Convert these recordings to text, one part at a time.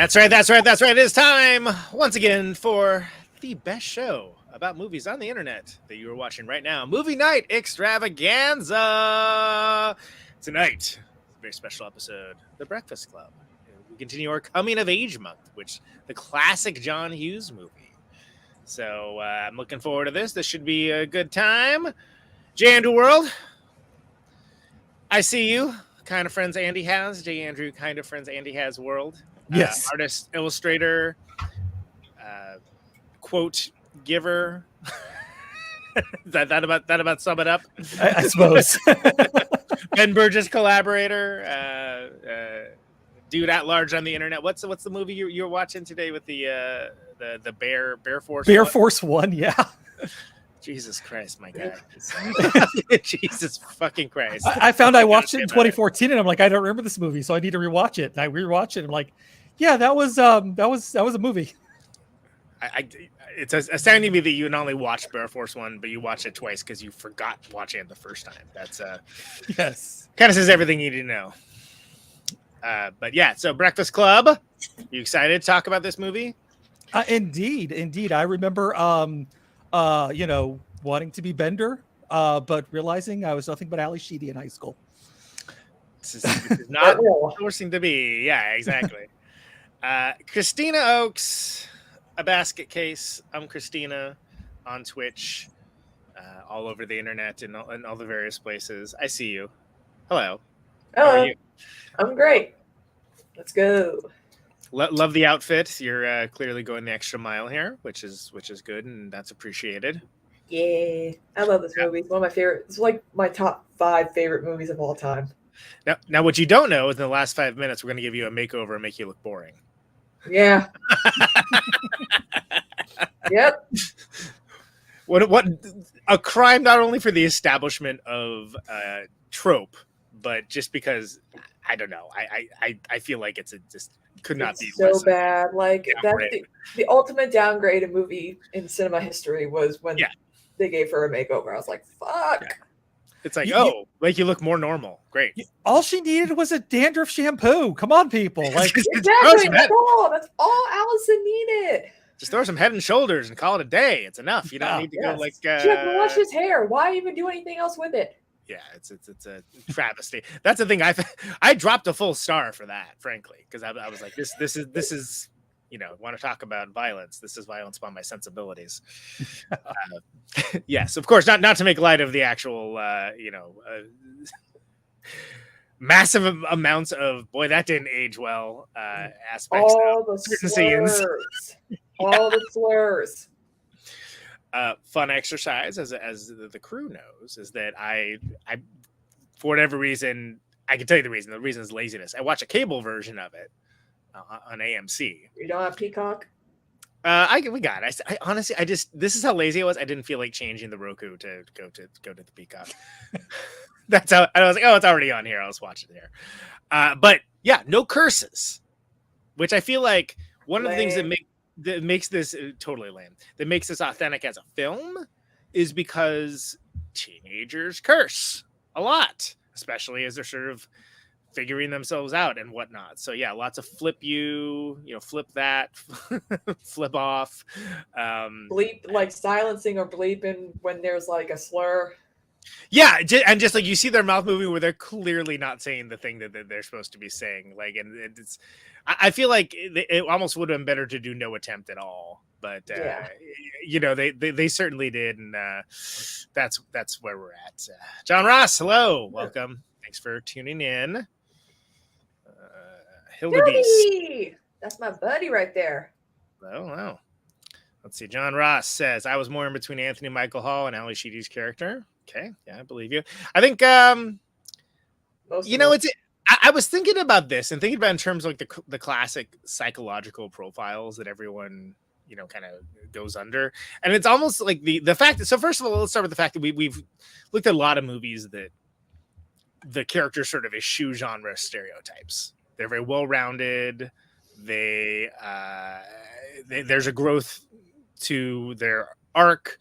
That's right. That's right. That's right. It is time once again for the best show about movies on the internet that you are watching right now. Movie Night Extravaganza. Tonight, a very special episode, The Breakfast Club. We continue our coming of age month, which the classic John Hughes movie. So I'm looking forward to this. This should be a good time. J. Andrew World, I see you. Kind of friends Andy has. J. Andrew, kind of friends Andy has world. Yes. Artist, illustrator, quote giver. that about sum it up? I suppose. Ben Burgess collaborator, dude at large on the internet. What's the movie you're watching today with the Bear Force? Bear Force One, yeah. Jesus Christ, my guy. Jesus fucking Christ. I found I watched it in 2014 and I'm like, I don't remember this movie, so I need to rewatch it. And I rewatched it and I'm like, yeah, that was a movie. It's astounding to me that you not only watched Bear Force One, but you watched it twice because you forgot watching it the first time. That's yes. Kind of says everything you need to know. But yeah, so Breakfast Club. You excited to talk about this movie? Indeed. I remember wanting to be Bender, but realizing I was nothing but Ali Sheedy in high school. This is not forcing to be. Yeah, exactly. Kristina Oaks, A Basket Case. I'm Kristina on Twitch, all over the internet and all the various places. I see you. Hello. How are you? I'm great. Let's go. Love the outfit. You're clearly going the extra mile here, which is good, and that's appreciated. Yeah, I love this movie. It's one of my favorite. It's like my top 5 favorite movies of all time. Now, what you don't know is in the last 5 minutes, we're going to give you a makeover and make you look boring. Yeah. Yep. What a crime! Not only for the establishment of trope, but just because I don't know. I feel like it's could not be so bad. Like that's the ultimate downgrade in movie in cinema history was when they gave her a makeover. I was like, fuck. Yeah. It's like, make you look more normal. Great. All she needed was a dandruff shampoo. Come on, people. Like exactly. That's all Allison needed. Just throw some Head and Shoulders and call it a day. It's enough. You don't need to go like. She had to wash his hair. Why even do anything else with it? Yeah, it's a travesty. That's the thing. I dropped a full star for that, frankly, because I was like, this is want to talk about violence. This is violence by my sensibilities. Yes, of course, not to make light of the actual massive amounts of that didn't age well aspects. All the slurs. All the slurs. Fun exercise, as the crew knows, is that I for whatever reason, I can tell you the reason. The reason is laziness. I watch a cable version of it on AMC. You don't have Peacock? We got it. I honestly, this is how lazy I was. I didn't feel like changing the Roku to go to the Peacock. That's how I was like, oh, it's already on here. I'll just watch it there. But yeah, no curses, which I feel like one of the things that makes this totally lame, that makes this authentic as a film, is because teenagers curse a lot, especially as they're sort of figuring themselves out and whatnot. So yeah, lots of flip flip that, flip off, bleep, like silencing or bleeping when there's like a slur. Yeah, and just like you see their mouth moving where they're clearly not saying the thing that they're supposed to be saying. Like, and it's, I feel like it almost would have been better to do no attempt at all. But they certainly did, and that's where we're at. John Ross, hello, welcome. Thanks for tuning in. Hildy, that's my buddy right there. Oh wow. Let's see. John Ross says, I was more in between Anthony Michael Hall and Ali Sheedy's character. Okay, yeah, I believe you. I think I was thinking about this and thinking about in terms of like the classic psychological profiles that everyone kind of goes under, and it's almost like the fact that. So first of all, let's start with the fact that we've looked at a lot of movies that the characters sort of eschew genre stereotypes. They're very well rounded. There's a growth to their arc.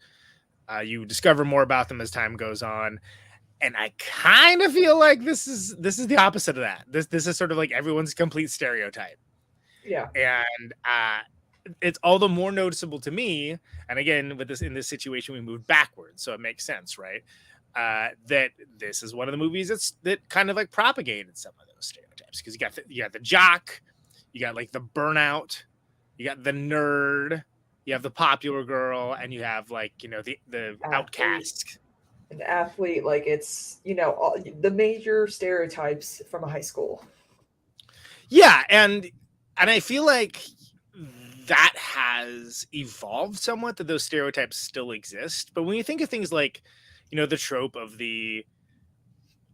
You discover more about them as time goes on, and I kind of feel like this is the opposite of that. This is sort of like everyone's complete stereotype. Yeah. And it's all the more noticeable to me. And again, with this, in this situation, we moved backwards, so it makes sense, right? That this is one of the movies that kind of like propagated some of those stereotypes, because you got the jock, you got like the burnout, you got the nerd, you have the popular girl, and you have like, you know, the outcast. An athlete, like it's, you know, all, the major stereotypes from a high school. Yeah, and I feel like that has evolved somewhat, that those stereotypes still exist. But when you think of things like, you know, the trope of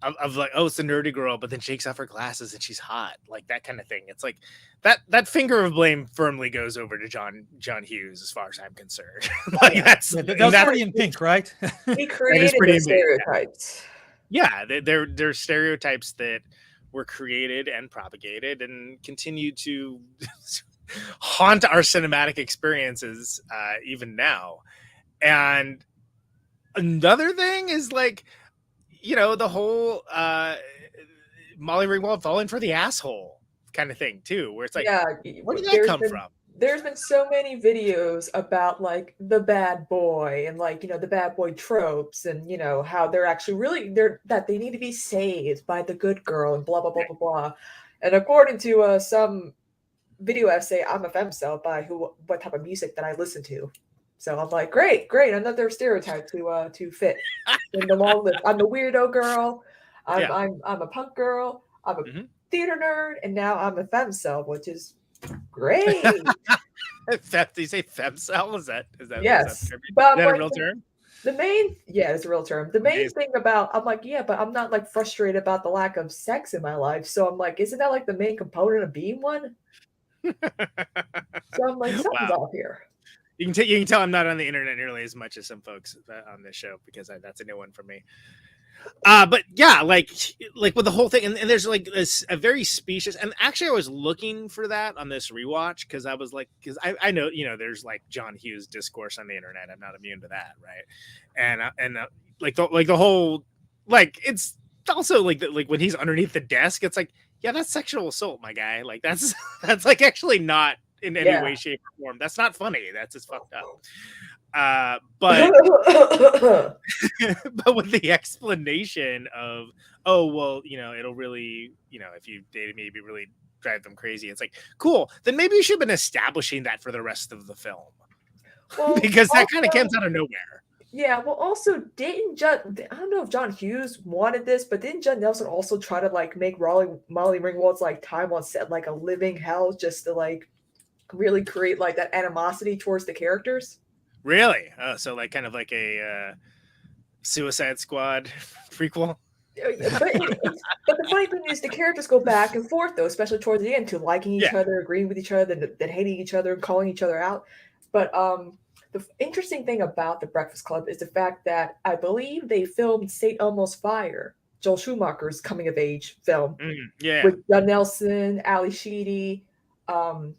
of like, oh, it's the nerdy girl, but then she takes off her glasses and she's hot, like that kind of thing. It's like that finger of blame firmly goes over to John Hughes, as far as I'm concerned. Like that's Pretty in Pink, right? He created the stereotypes. Yeah, they're stereotypes that were created and propagated and continue to haunt our cinematic experiences even now. And another thing is like, you know, the whole Molly Ringwald falling for the asshole kind of thing too, where it's like, yeah, where did that come from? There's been so many videos about like the bad boy and like, you know, the bad boy tropes, and you know how they're actually that they need to be saved by the good girl and blah blah blah blah blah. And according to some video essay, I'm a femcel by what type of music that I listen to. So I'm like, great, another stereotype to fit in the long list. I'm the weirdo girl. I'm a punk girl. I'm a theater nerd, and now I'm a femcel, which is great. Do you say femcel? Is that yes? Is that a real term? It's a real term. The main thing about, I'm like, yeah, but I'm not like frustrated about the lack of sex in my life. So I'm like, isn't that like the main component of being one? So I'm like, something's off here. You can tell I'm not on the internet nearly as much as some folks on this show, because that's a new one for me. But yeah, like with the whole thing, and there's like a very specious, and actually I was looking for that on this rewatch, because I was like, because I know, you know, there's like John Hughes discourse on the internet. I'm not immune to that, right? And like the whole, like, it's also like when he's underneath the desk, it's like, yeah, that's sexual assault, my guy. Like that's like actually not in any way, shape, or form. That's not funny. That's just fucked up. But but with the explanation of, oh well, you know, it'll really, you know, if you dated me, it'd really drive them crazy. It's like, cool. Then maybe you should have been establishing that for the rest of the film, because that kind of comes out of nowhere. Yeah, well, also I don't know if John Hughes wanted this, but didn't Judd Nelson also try to like make Molly Ringwald's like time on set like a living hell, just to like really create like that animosity towards the characters? Really? So like kind of like a Suicide Squad prequel? But the funny thing is, the characters go back and forth though, especially towards the end, to liking each other, agreeing with each other, then hating each other, and calling each other out. But the interesting thing about The Breakfast Club is the fact that I believe they filmed St. Elmo's Fire, Joel Schumacher's coming of age film, with Judd Nelson, Ali Sheedy, and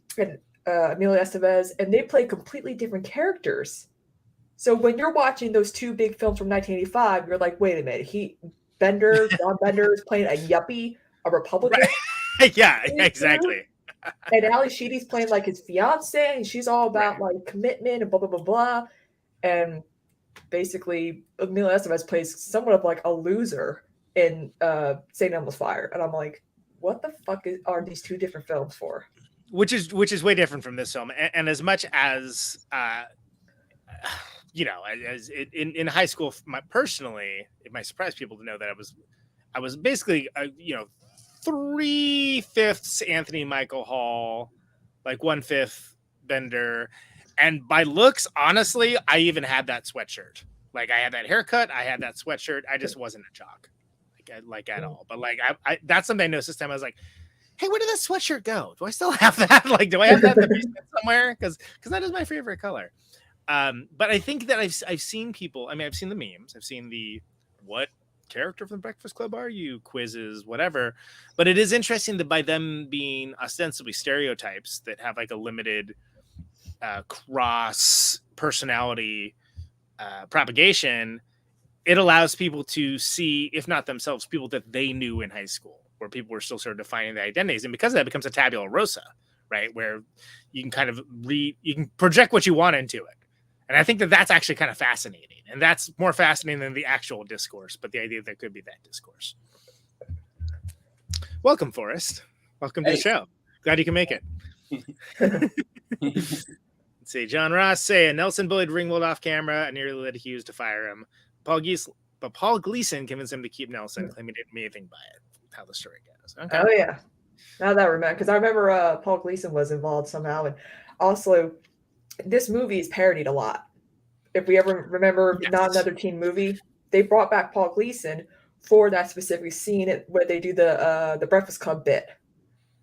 Emilio Estevez, and they play completely different characters. So when you're watching those two big films from 1985, you're like, wait a minute, John Bender is playing a yuppie, a Republican. Right. Yeah, exactly. And Ali Sheedy's playing like his fiance, and she's all about like commitment and blah blah blah blah. And basically, Emilio Estevez plays somewhat of like a loser in St. Elmo's Fire, and I'm like, what the fuck are these two different films for? Which is way different from this film, and as much as you know, as in high school, personally, it might surprise people to know that I was basically you know, 3/5 Anthony Michael Hall, like 1/5 Bender, and by looks, honestly, I even had that sweatshirt. Like I had that haircut, I had that sweatshirt. I just wasn't a jock, like at all. But like I that's something I noticed this time. I was like, hey, where did that sweatshirt go? Do I still have that? Like, do I have that in the basement somewhere? Because that is my favorite color. But I think that I've seen people. I mean, I've seen the memes. I've seen the what character from the Breakfast Club are you? Quizzes, whatever. But it is interesting that by them being ostensibly stereotypes that have like a limited cross personality propagation, it allows people to see, if not themselves, people that they knew in high school, where people were still sort of defining their identities. And because of that, it becomes a tabula rasa, right? Where you can kind of you can project what you want into it. And I think that that's actually kind of fascinating. And that's more fascinating than the actual discourse, but the idea that there could be that discourse. Welcome, Forrest. Welcome to the show. Glad you can make it. Let's see. John Ross saying Nelson bullied Ringwald off camera and nearly led Hughes to fire him. Paul Gleason convinced him to keep Nelson, claiming he didn't mean anything by it. How the story goes. Okay. Oh yeah. Now that I remember, because I remember Paul Gleason was involved somehow, and also this movie is parodied a lot. If we ever remember Not Another Teen Movie, they brought back Paul Gleason for that specific scene where they do the Breakfast Club bit.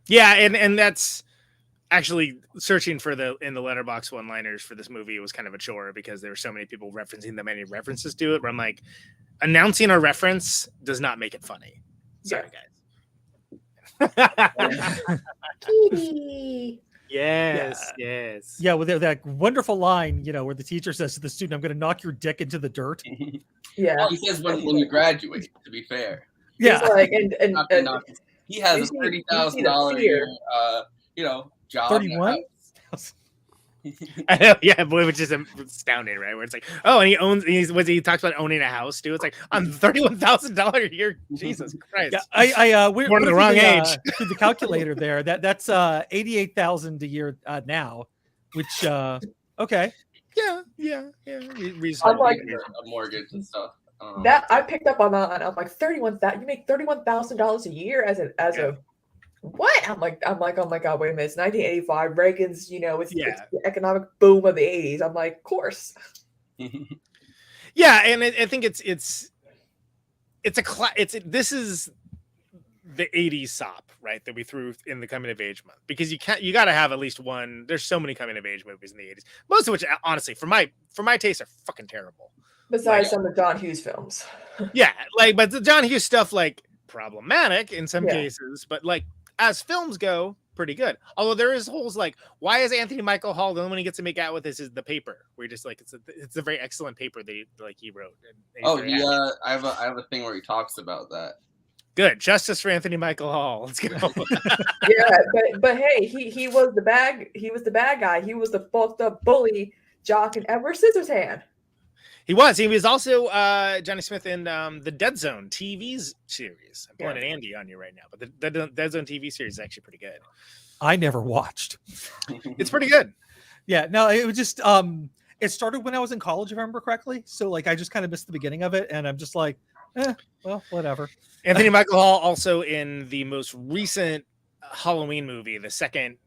Yeah, and that's actually searching for in the letterbox one-liners for this movie was kind of a chore because there were so many people referencing the many references to it. Where I'm like, announcing a reference does not make it funny. Sorry, guys. Kitty. Yes. Yeah, with that wonderful line, where the teacher says to the student, "I'm going to knock your dick into the dirt." Yeah. Well, he says when you graduate, to be fair. Yeah. He's like, and he has a $30,000 a year, job. 31. I know, yeah, boy, which is astounding, right? Where it's like, oh, and he talks about owning a house too. It's like on $31,000 a year. Jesus Christ! Yeah, we're born the wrong age. To the calculator there. That's $88,000 a year now, which okay. Yeah. I'm like A mortgage and stuff. That I picked up on that, and I'm like, 31,000. You make $31,000 a year as a what? I'm like, oh my god, wait a minute. It's 1985. Reagan's, it's the economic boom of the 80s. I'm like, of course. Yeah, and I think this is the 80s sop, right? That we threw in the coming of age month, because you got to have at least one. There's so many coming of age movies in the 80s, most of which, honestly, for my taste, are fucking terrible. Besides some of John Hughes films. Yeah, but the John Hughes stuff, problematic in some cases, but as films go, pretty good. Although there is holes why is Anthony Michael Hall the only one he gets to make out with is the paper? Where you're just it's a very excellent paper that he wrote. I have a thing where he talks about that. Good justice for Anthony Michael Hall. Let's go. Yeah, but hey, he was the bad guy. He was the fucked up bully jock in Edward Scissorhands. He was also Johnny Smith in the Dead Zone TV series. I'm pulling an Andy on you right now, but the Dead Zone TV series is actually pretty good. I never watched. It's pretty good. Yeah, no, it was just it started when I was in college, if I remember correctly. So I just kind of missed the beginning of it, and I'm just like, well, whatever. Anthony Michael Hall also in the most recent Halloween movie, the second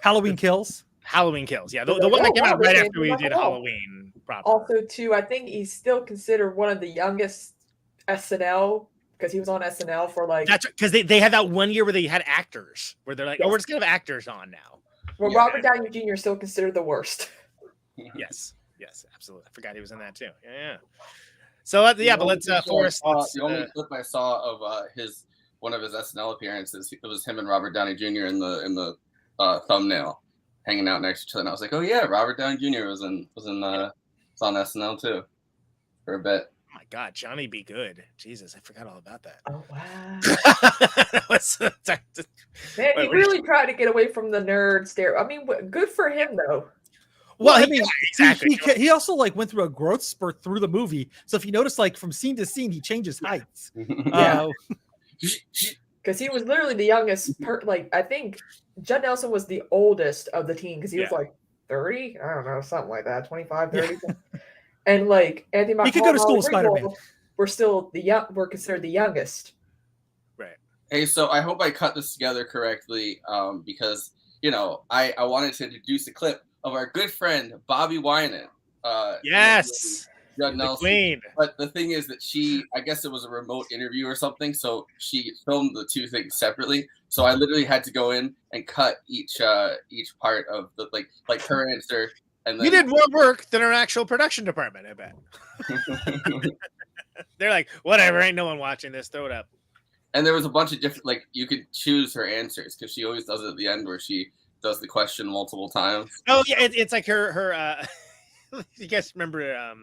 Halloween Kills. Halloween Kills, yeah, the one that came out right after we did Halloween proper. Also, too, I think he's still considered one of the youngest SNL, because he was on SNL for that's because they had that one year where they had actors where they're like, we're just gonna have actors on now. Well, Robert Downey Jr. is still considered the worst. Yes, absolutely. I forgot he was in that too. Yeah. So but let's Forrest. The only clip I saw of one of his SNL appearances, it was him and Robert Downey Jr. in the thumbnail, hanging out next to each other. And I was like, oh yeah, Robert Downey Jr. was on SNL too for a bit. Oh my God, Johnny Be Good. Jesus, I forgot all about that. Oh wow. Man, he really tried to get away from the nerd stare. I mean, good for him though. Well, I mean, exactly. He also went through a growth spurt through the movie. So if you notice, from scene to scene, he changes heights. Yeah. Because he was literally the youngest. I think Judd Nelson was the oldest of the team because he was 30. I don't know, something like that, 25, 30. Yeah. And Anthony Michael, he could go to school with Spider-Man. We're still we're considered the youngest. Right. Hey, so I hope I cut this together correctly, because I wanted to introduce a clip of our good friend Bobby Winan. Yes. Judd Nelson. Queen. But the thing is that I guess it was a remote interview or something, so she filmed the two things separately. So I literally had to go in and cut each part of the like her answer. And then, you did more work than our actual production department, I bet. They're like, whatever, ain't no one watching this, throw it up. And there was a bunch of different, you could choose her answers, because she always does it at the end where she does the question multiple times. Oh yeah, it's like her you guys remember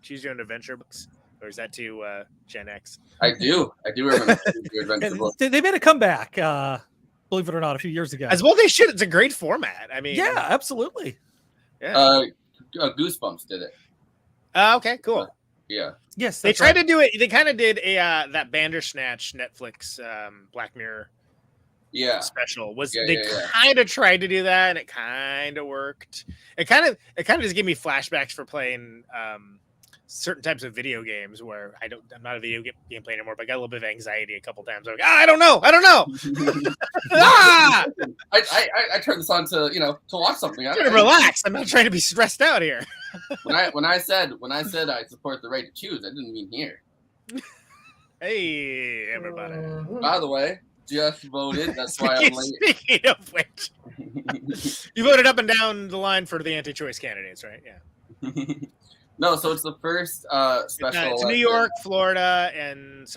Choose Your Own Adventure books? Or is that too Gen X? I do remember Choose Your Adventure books. They made a comeback. believe it or not, a few years ago. As well they should. It's a great format. I mean, Yeah, absolutely. yeah. Goosebumps did it. Okay, cool. Yeah. Yes, They that's tried right. to do it. They kind of did a that Bandersnatch Netflix Black Mirror Yeah. special. Yeah, They kind of tried to do that, and it kind of worked. It kind of just gave me flashbacks for playing certain types of video games where I'm not a video game player anymore, but I got a little bit of anxiety a couple times. I'm like, I don't know. Ah! I turned this on to to watch something. I'm trying to relax. I'm not trying to be stressed out here. When I said I support the right to choose, I didn't mean here. Hey, everybody. By the way, just voted. That's why I'm late. Speaking of which, you voted up and down the line for the anti-choice candidates, right? Yeah. No, so it's the first special. It's New York, Florida, and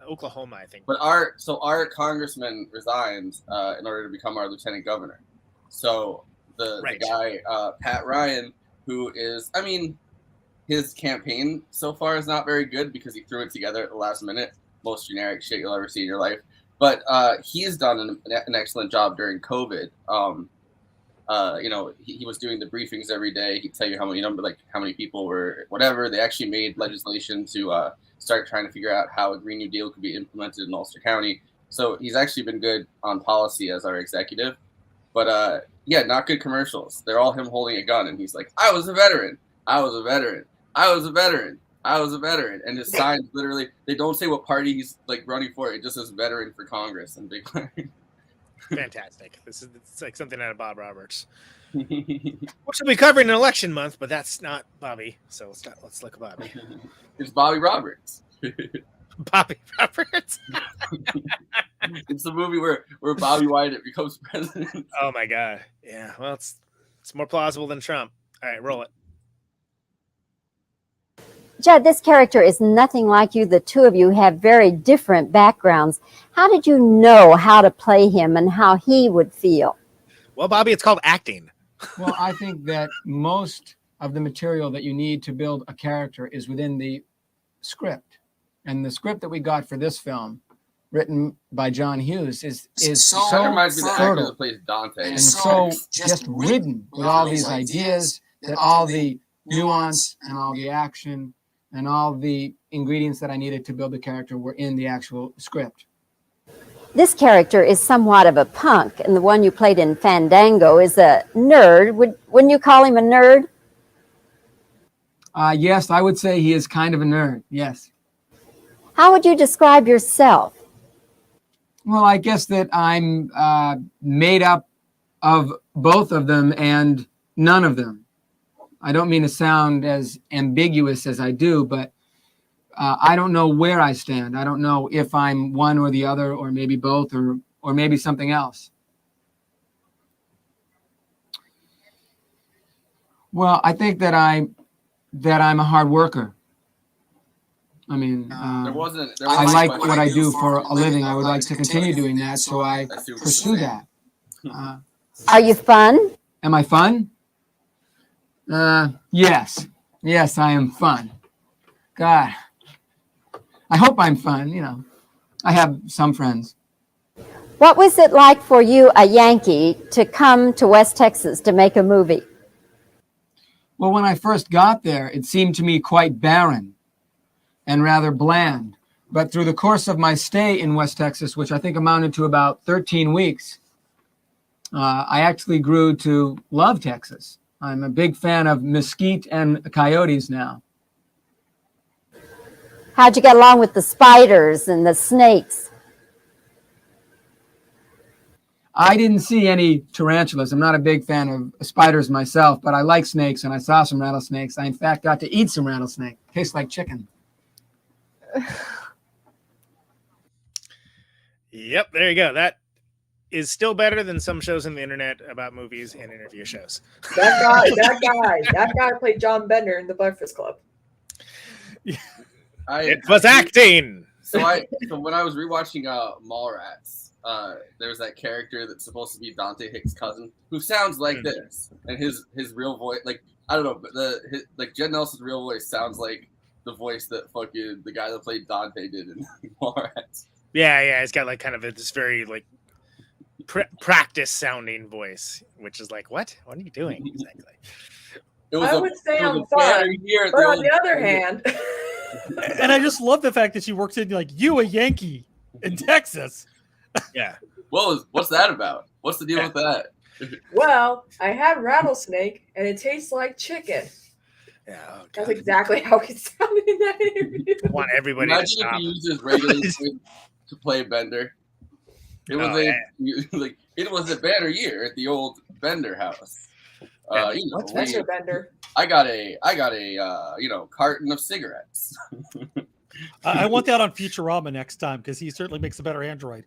Oklahoma, I think. But our congressman resigned in order to become our lieutenant governor. So the guy Pat Ryan, who is, I mean, his campaign so far is not very good because he threw it together at the last minute. Most generic shit you'll ever see in your life. But he's done an excellent job during COVID. He was doing the briefings every day. He'd tell you how many people were whatever. They actually made legislation to start trying to figure out how a Green New Deal could be implemented in Ulster County. So he's actually been good on policy as our executive. But not good commercials. They're all him holding a gun, and he's like, "I was a veteran. I was a veteran. I was a veteran. I was a veteran." And his signs literally, they don't say what party he's like running for. It just says "veteran for Congress" and big. Fantastic. It's like something out of Bob Roberts. Which we'll be covering in election month, but that's not Bobby. So let's look at Bobby. It's Bobby Roberts. Bobby Roberts. It's the movie where Bobby White becomes president. Oh my god. Yeah. Well, it's more plausible than Trump. All right, roll it. Judd, this character is nothing like you. The two of you have very different backgrounds. How did you know how to play him and how he would feel? Well, Bobby, it's called acting. Well, I think that most of the material that you need to build a character is within the script. And the script that we got for this film, written by John Hughes, is so that reminds me of the actor fertile that plays Dante. and so just ridden with all these ideas that all the nuance and all the action and all the ingredients that I needed to build the character were in the actual script. This character is somewhat of a punk, and the one you played in Fandango is a nerd. Wouldn't you call him a nerd? Yes, I would say he is kind of a nerd, yes. How would you describe yourself? Well, I guess that I'm made up of both of them and none of them. I don't mean to sound as ambiguous as I do, but I don't know where I stand. I don't know if I'm one or the other, or maybe both, or maybe something else. Well, I think that I'm a hard worker. I mean, I like what I do for a living. I would like to continue doing that, so I pursue that. Are you fun? Am I fun? Yes. Yes, I am fun. God, I hope I'm fun, I have some friends. What was it like for you, a Yankee, to come to West Texas to make a movie? Well, when I first got there, it seemed to me quite barren and rather bland. But through the course of my stay in West Texas, which I think amounted to about 13 weeks, I actually grew to love Texas. I'm a big fan of mesquite and coyotes now. How'd you get along with the spiders and the snakes? I didn't see any tarantulas. I'm not a big fan of spiders myself, but I like snakes, and I saw some rattlesnakes. I, in fact, got to eat some rattlesnake. Tastes like chicken. Yep, there you go. That is still better than some shows on the internet about movies and interview shows. That guy played John Bender in The Breakfast Club. It was acting. So when I was rewatching Mallrats, there was that character that's supposed to be Dante Hicks' cousin who sounds like this, and his real voice, like I don't know, but Jed Nelson's real voice sounds like the voice that fucking the guy that played Dante did in Mallrats. Yeah, he's got like kind of this very like practice sounding voice, which is like, what are you doing exactly? I would say I'm fun, year, but on the other hand, And I just love the fact that she works in like you a Yankee in Texas. Yeah. What's that about? What's the deal with that? well, I had rattlesnake and it tastes like chicken. Yeah. Oh, That's God. exactly how he sounded in that interview. I want everybody Imagine to stop. if he used his regular voice to play Bender. It was it was a banner year at the old Bender house. Bender, Bender. I got a carton of cigarettes. I want that on Futurama next time because he certainly makes a better android.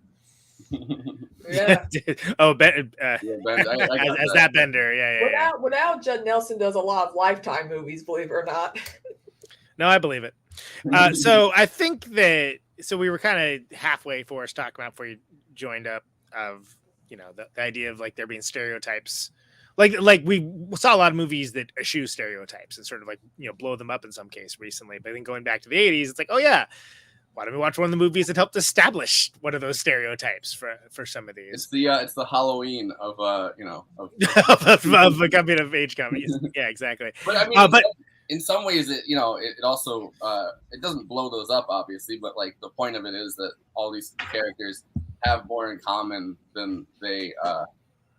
Yeah. Oh, Ben, Yeah, Ben, I got as that Bender. Yeah. Without Judd Nelson does a lot of Lifetime movies, believe it or not. No, I believe it. So I think that we were kind of halfway for us talking about before you joined up of the idea of like there being stereotypes. Like we saw a lot of movies that eschew stereotypes and sort of like blow them up in some case recently. But I think going back to the 80s, it's like, oh yeah, why don't we watch one of the movies that helped establish one of those stereotypes for some of these? It's the Halloween of of coming of age comedies. Yeah, exactly. But I mean, in some ways, it also it doesn't blow those up, obviously. But like the point of it is that all these characters have more in common than they.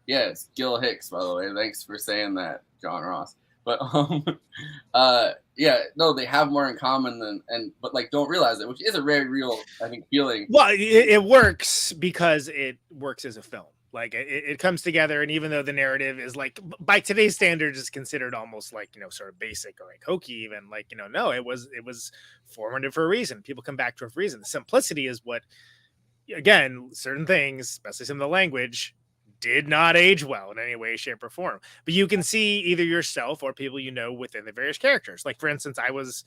Yeah, it's Gil Hicks, by the way. Thanks for saying that, John Ross. But they have more in common but like don't realize it, which is a very real, I think, feeling. Well, it works because it works as a film. Like it comes together, and even though the narrative is like by today's standards is considered almost like sort of basic or like hokey, even like no, it was formative for a reason. People come back to it for a reason. The simplicity is what, again, certain things, especially some of the language, did not age well in any way, shape, or form. But you can see either yourself or people within the various characters. Like for instance, I was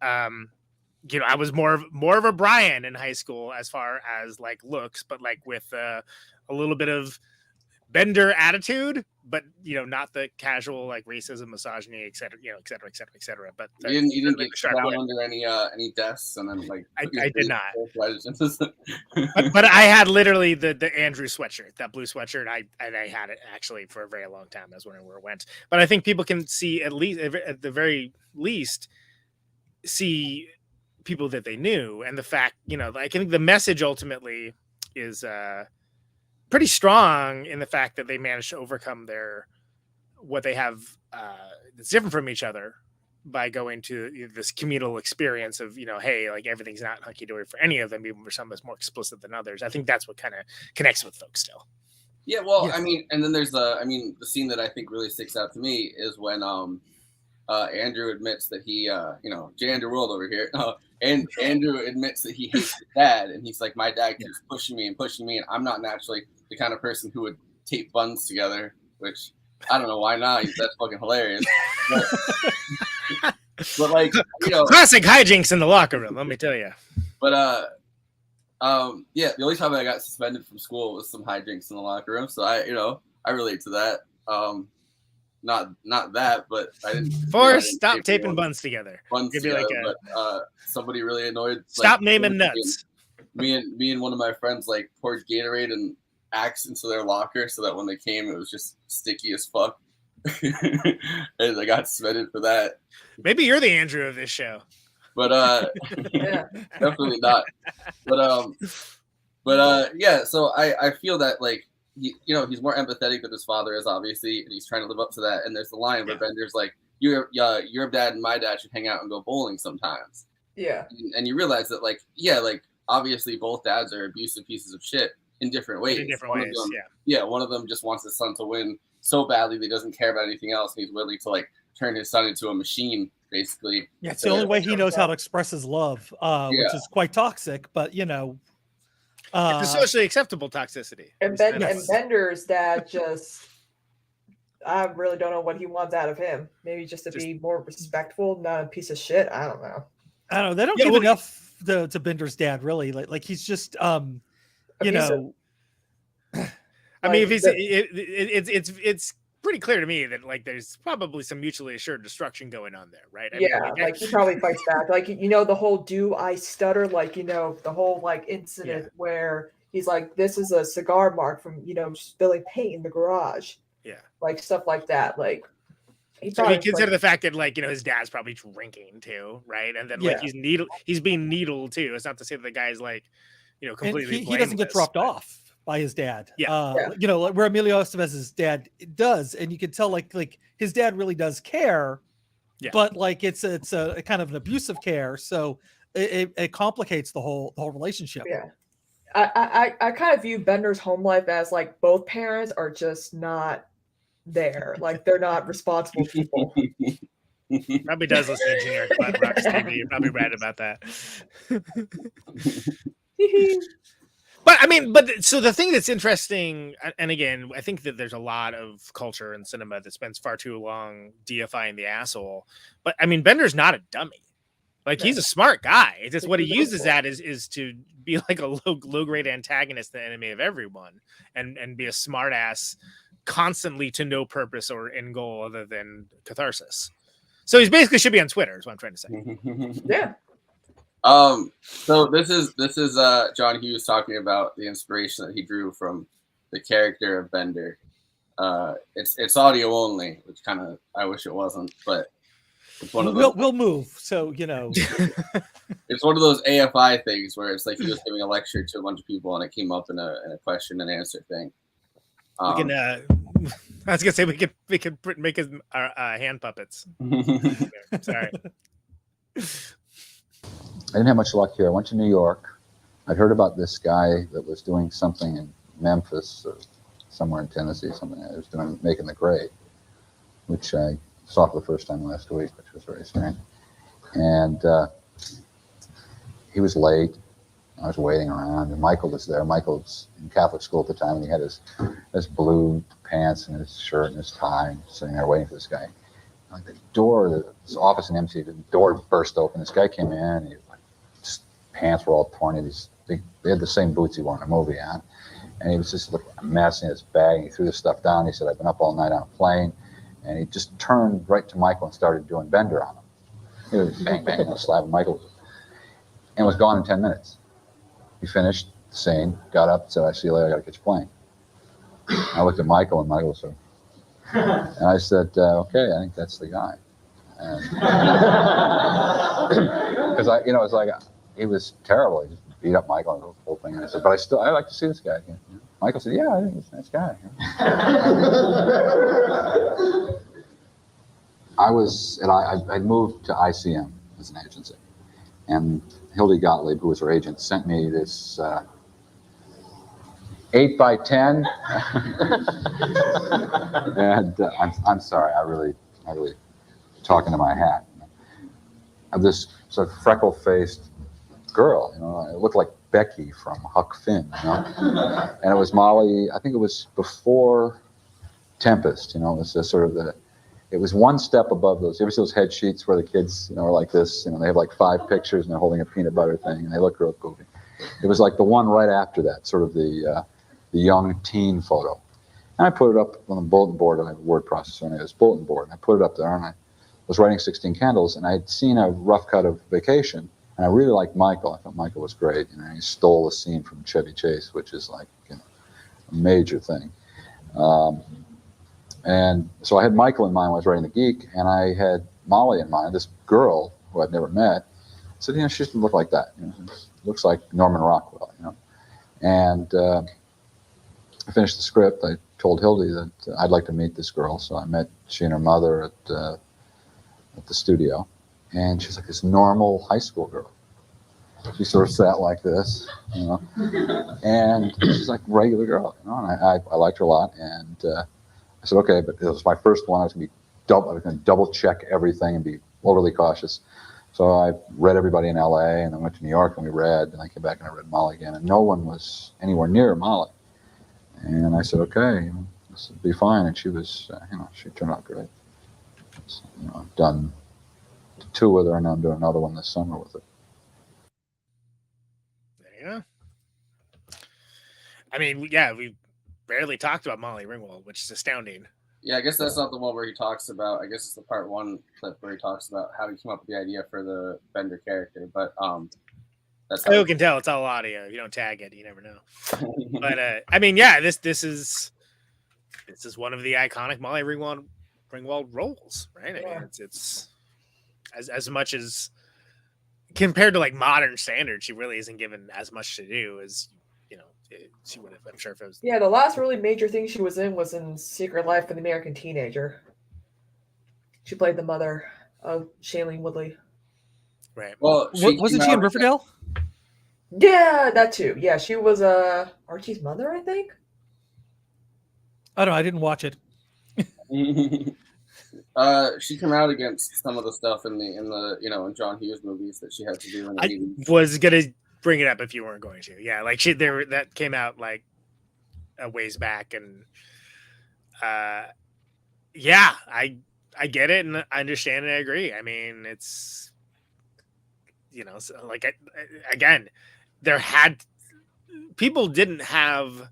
I was more of a Brian in high school as far as like looks, but like with a little bit of Bender attitude, but not the casual like racism, misogyny, et cetera, et cetera, et cetera, et cetera. But you didn't get down under any desks, and then like I did not. but I had literally the Andrew sweatshirt, that blue sweatshirt. I had it actually for a very long time. That's where it went. But I think people can see at the very least see people that they knew, and the fact I think the message ultimately is pretty strong in the fact that they managed to overcome what they have that's different from each other by going to this communal experience of hey, like everything's not hunky-dory for any of them, even for some that's more explicit than others. I think that's what kind of connects with folks still. Yeah, well, I mean, and then there's the scene that I think really sticks out to me is when Andrew admits that he J. Andrew World over here, and Andrew admits that he hates his dad, and he's like, my dad keeps pushing me, and I'm not naturally the kind of person who would tape buns together, which I don't know why not. That's fucking hilarious. But like, classic hijinks in the locker room, let me tell you. But the only time I got suspended from school was some hijinks in the locker room, so I relate to that. Not that, but I didn't. Forrest, stop taping buns together. Somebody really annoyed. Stop naming nuts. Me and one of my friends like poured Gatorade and Axe into their locker so that when they came, it was just sticky as fuck. And I got suspended for that. Maybe you're the Andrew of this show. But definitely not. But yeah. So I feel that like he's more empathetic than his father is, obviously, and he's trying to live up to that. And there's the line where Bender's like, your dad and my dad should hang out and go bowling sometimes. Yeah. And you realize that like obviously both dads are abusive pieces of shit in different ways. One of them just wants his son to win so badly that he doesn't care about anything else, and he's willing to like turn his son into a machine, basically. Yeah, it's the only way he knows how to express his love, which is quite toxic, but it's a socially acceptable toxicity. And Bender's dad just, I really don't know what he wants out of him. Maybe just to be more respectful, not a piece of shit. I don't know. They don't give enough to Bender's dad, really. Like he's just I mean, if it's pretty clear to me that like there's probably some mutually assured destruction going on there, right? I mean, he probably fights back. Like the whole "do I stutter?" Like the whole like incident where he's like, this is a cigar mark from spilling paint in the garage, Yeah. like stuff like that. Like So he considered the fact that his dad's probably drinking too, right? And then he's being needled too. It's not to say that the guy's completely he doesn't get dropped off by his dad. Yeah. Where Emilio Estevez's dad does, and you can tell like his dad really does care, but like it's a kind of an abusive care, so it complicates the whole relationship. Yeah. I kind of view Bender's home life as like both parents are just not there. Like they're not responsible people. Probably does listen to Generic Butt Rocks TV. You're probably right about that. But so the thing that's interesting, and again, I think that there's a lot of culture in cinema that spends far too long deifying the asshole. But I mean, Bender's not a dummy. Like he's a smart guy. It's just what he uses that is to be like a low grade antagonist, the enemy of everyone, and be a smart ass constantly to no purpose or end goal other than catharsis. So he's basically should be on Twitter, is what I'm trying to say. Yeah. So this is John Hughes talking about the inspiration that he drew from the character of Bender. It's audio only, which kind of I wish it wasn't, but it's one of those. We'll move. So it's one of those AFI things where it's like he was giving a lecture to a bunch of people and it came up in a question and answer thing. We can. I was gonna say we could make his hand puppets. Sorry. I didn't have much luck here. I went to New York. I'd heard about this guy that was doing something in Memphis or somewhere in Tennessee, something that was making the grade, which I saw for the first time last week, which was very strange. And he was late. I was waiting around, and Michael was there. Michael was in Catholic school at the time, and he had his blue pants and his shirt and his tie, and sitting there waiting for this guy. Like the door, his office in MC, the door burst open. This guy came in, and his pants were all torn. They had the same boots he wore in a movie on, and he was just looking a mess in his bag. And he threw this stuff down. He said, "I've been up all night on a plane," and he just turned right to Michael and started doing Bender on him. He was bang, bang, slapping Michael, and was gone in 10 minutes. He finished the scene, got up, said, "I see you later. I got to catch a plane." I looked at Michael, and Michael said, and I said, "Okay, I think that's the guy." Because it's like he was terrible. He just beat up Michael and the whole thing. And I said, "But I like to see this guy again." Michael said, "Yeah, I think he's a nice guy." I'd moved to ICM as an agency, and Hildy Gottlieb, who was her agent, sent me this 8x10, and I'm sorry, I really talking to my hat. Of this sort of freckle-faced girl, it looked like Becky from Huck Finn, and it was Molly. I think it was before Tempest. It was just sort of it was one step above those. You ever see those head sheets where the kids, are like this? They have like 5 pictures and they're holding a peanut butter thing and they look real goofy. It was like the one right after that, sort of the young teen photo. And I put it up on the bulletin board. I have a word processor and I have this bulletin board. And I put it up there and I was writing 16 Candles and I'd seen a rough cut of Vacation and I really liked Michael. I thought Michael was great. He stole a scene from Chevy Chase, which is like a major thing. And so I had Michael in mind when I was writing The Geek, and I had Molly in mind, this girl who I'd never met. I said, she doesn't look like that. Looks like Norman Rockwell, And I finished the script. I told Hildy that I'd like to meet this girl, so I met she and her mother at the studio. And she's like this normal high school girl. She sort of sat like this, and she's like a regular girl, and I liked her a lot, and I said, okay, but it was my first one. I was going to double check everything and be overly cautious. So I read everybody in LA, and I went to New York and we read, and I came back and I read Molly again, and no one was anywhere near Molly. And I said, okay, this will be fine. And she was, she turned out great. So, I've done 2 with her, and I'm doing another one this summer with her. There you go. I mean, yeah, we barely talked about Molly Ringwald, which is astounding. Yeah, I guess that's not the one where he talks about. I guess it's the part 1 clip where he talks about how he came up with the idea for the Bender character. But That's Who can tell? It's all audio. If you don't tag it, you never know. But I mean, yeah, this is one of the iconic Molly Ringwald roles, right? I mean, it's as much as compared to like modern standards, she really isn't given as much to do as she would have. I'm sure if it was. Yeah, the last really major thing she was in Secret Life of the American Teenager. She played the mother of Shailene Woodley. Right. Well, wasn't she in Riverdale? Yeah, that too. Yeah, she was Archie's mother, I think. I don't know. I didn't watch it. She came out against some of the stuff in in John Hughes movies that she had to do in the 80s. Was gonna bring it up if you weren't going to. Yeah, like that came out like a ways back, and yeah, I get it and I understand and I agree. I mean, it's so like again, people didn't have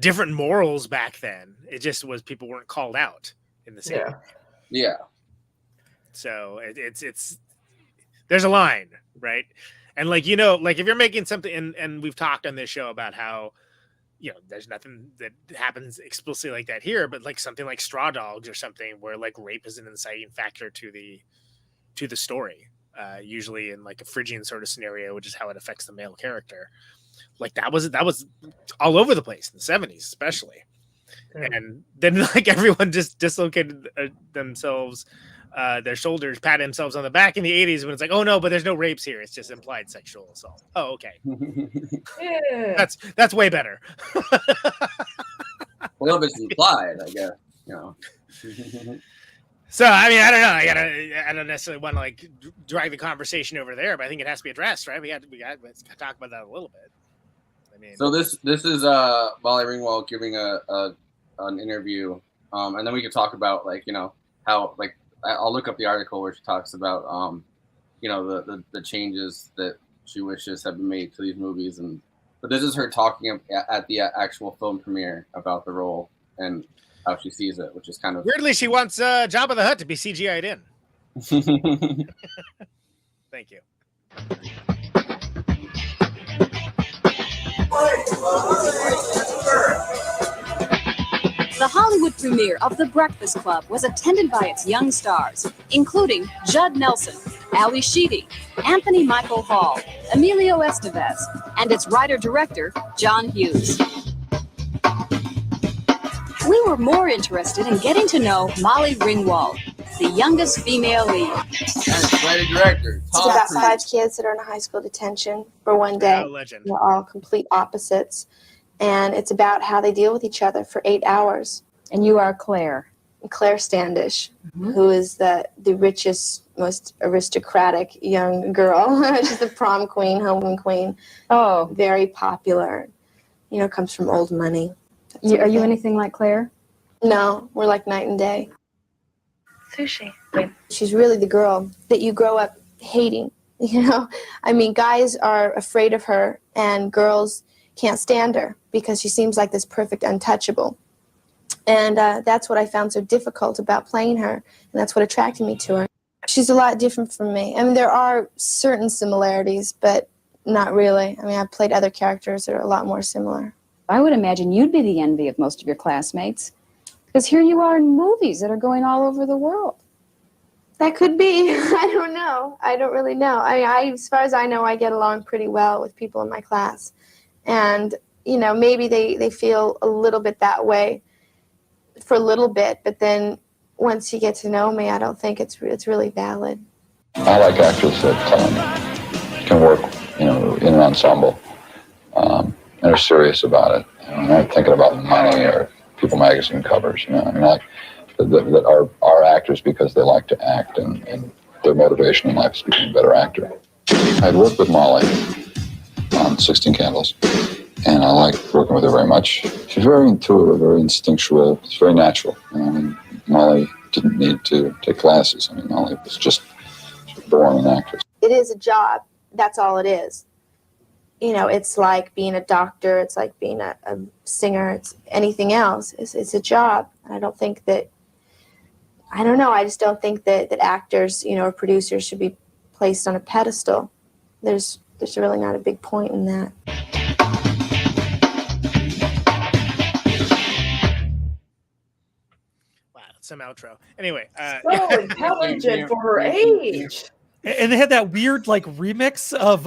different morals back then. It just was people weren't called out in the same way. Yeah. So it's there's a line, right? And like if you're making something, and we've talked on this show about how there's nothing that happens explicitly like that here, but like something like Straw Dogs or something where like rape is an inciting factor to the story, usually in like a Phrygian sort of scenario, which is how it affects the male character. Like that was all over the place in the 70s, especially. And then like everyone just dislocated themselves, their shoulders, pat themselves on the back in the 80s when it's like, oh no, but there's no rapes here. It's just implied sexual assault. Oh, okay. Yeah. That's way better. Well, if it's implied, I guess, So, I mean, I don't know. I don't necessarily want to like drag the conversation over there, but I think it has to be addressed, right? Let's talk about that a little bit. I mean, so this is Molly Ringwald giving an interview, and then we could talk about like how like I'll look up the article where she talks about the changes that she wishes have been made to these movies, but this is her talking at the actual film premiere about the role and how she sees it, which is kind of weirdly she wants Jabba the Hutt to be CGI'd in. Thank you. The Hollywood premiere of The Breakfast Club was attended by its young stars, including Judd Nelson, Ali Sheedy, Anthony Michael Hall, Emilio Estevez, and its writer-director, John Hughes. We were more interested in getting to know Molly Ringwald, the youngest female lead. And writer-director. It's about 5 kids that are in a high school detention for one day. Legend. They're all complete opposites. And it's about how they deal with each other for 8 hours. And you are Claire. Claire Standish, who is the richest, most aristocratic young girl. She's the prom queen, homecoming queen. Oh. Very popular. Comes from old money. Are you anything like Claire? No, we're like night and day. Sushi. She's really the girl that you grow up hating. I mean, guys are afraid of her and girls can't stand her because she seems like this perfect untouchable. And that's what I found so difficult about playing her, and that's what attracted me to her. She's a lot different from me. I mean, there are certain similarities, but not really. I mean, I've played other characters that are a lot more similar. I would imagine you'd be the envy of most of your classmates, because here you are in movies that are going all over the world. That could be. I don't know. I don't really know. As far as I know, I get along pretty well with people in my class. And, maybe they feel a little bit that way for a little bit, but then once you get to know me, I don't think it's really valid. I like actors that can work, in an ensemble and are serious about it. Not thinking about money or People magazine covers. That are actors because they like to act, and their motivation in life is to become a better actor. I'd worked with Molly on 16 Candles, and I liked working with her very much. She's very intuitive, very instinctual. It's very natural. Molly didn't need to take classes. Molly was just born an actress. It is a job. That's all it is. It's like being a doctor. It's like being a singer. It's anything else. It's a job. And I don't think that, I don't know. I just don't think that actors, or producers should be placed on a pedestal. There's there's really not a big point in that. Wow, some outro. Anyway, So intelligent for her age. And they had that weird like remix of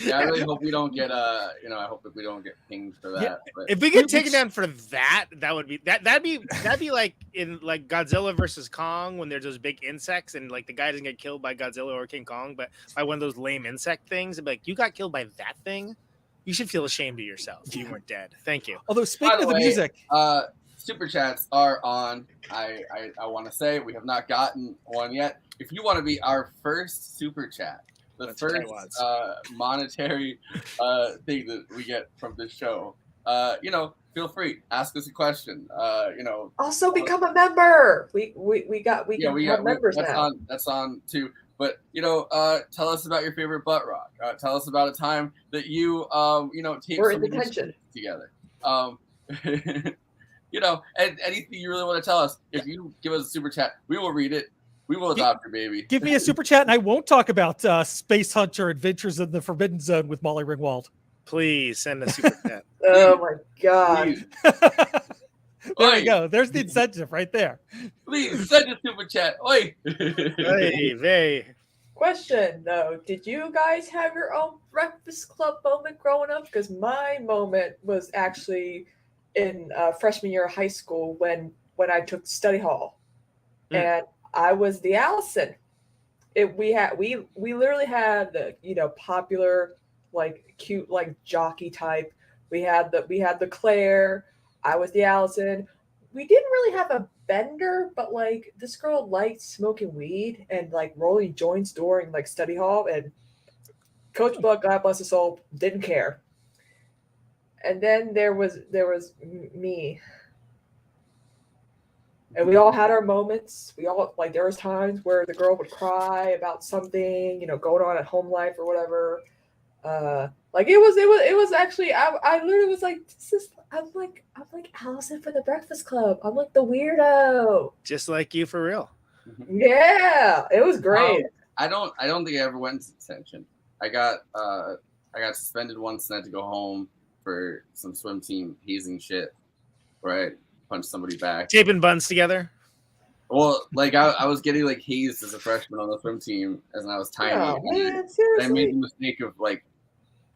Yeah, I really hope we don't get I hope that we don't get pinged for that. Yeah, but if we get taken down for that, that would be that'd be like in like Godzilla versus Kong when there's those big insects and like the guy doesn't get killed by Godzilla or King Kong, but by one of those lame insect things. And be like, you got killed by that thing. You should feel ashamed of yourself. You weren't dead. Thank you. Although speaking of the music, super chats are on. I want to say we have not gotten one yet. If you want to be our first super chat, the first monetary thing that we get from this show, feel free, ask us a question. Also become a member. We got members now. That's on too. But tell us about your favorite butt rock. Tell us about a time that you taped We're in some detention together. And anything you really want to tell us, if you give us a super chat, we will read it. We will adopt your baby. Give me a super chat, and I won't talk about Space Hunter Adventures in the Forbidden Zone with Molly Ringwald. Please send a super chat. Oh my god! There we go. There's the incentive right there. Please send a super chat. Oi. Hey. Question though, did you guys have your own Breakfast Club moment growing up? Because my moment was actually in freshman year of high school when I took study hall, and I was the Allison. We literally had the popular like cute like jockey type. We had the Claire. I was the Allison. We didn't really have a bender, but like this girl liked smoking weed and like rolling joints during like study hall, and Coach Buck, God bless his soul, didn't care. And then there was me. And we all had our moments. We all like there was times where the girl would cry about something, going on at home life or whatever. It was actually I literally was like, I'm like Allison for the Breakfast Club. I'm like the weirdo. Just like you for real. Yeah, it was great. I don't think I ever went to detention. I got suspended once and had to go home for some swim team hazing shit. Right. Punch somebody back. Taping buns together. Well, like I was getting like hazed as a freshman on the swim team as I was tiny. Oh, man, seriously? I made the mistake of like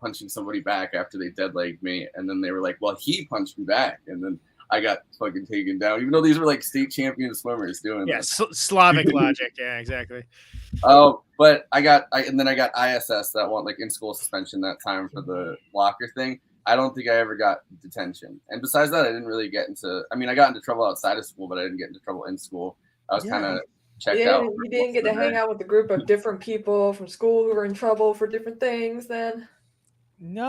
punching somebody back after they dead-legged me, and then they were like, "Well, he punched me back," and then I got fucking taken down, even though these were like state champion swimmers doing this. Slavic logic. Yeah, exactly. But I got ISS, that one like in school suspension that time for the locker thing. I don't think I ever got detention. And besides that, I didn't really get into, I got into trouble outside of school, but I didn't get into trouble in school. I was kind of checked out. You didn't get to hang out with a group of different people from school who were in trouble for different things then? No,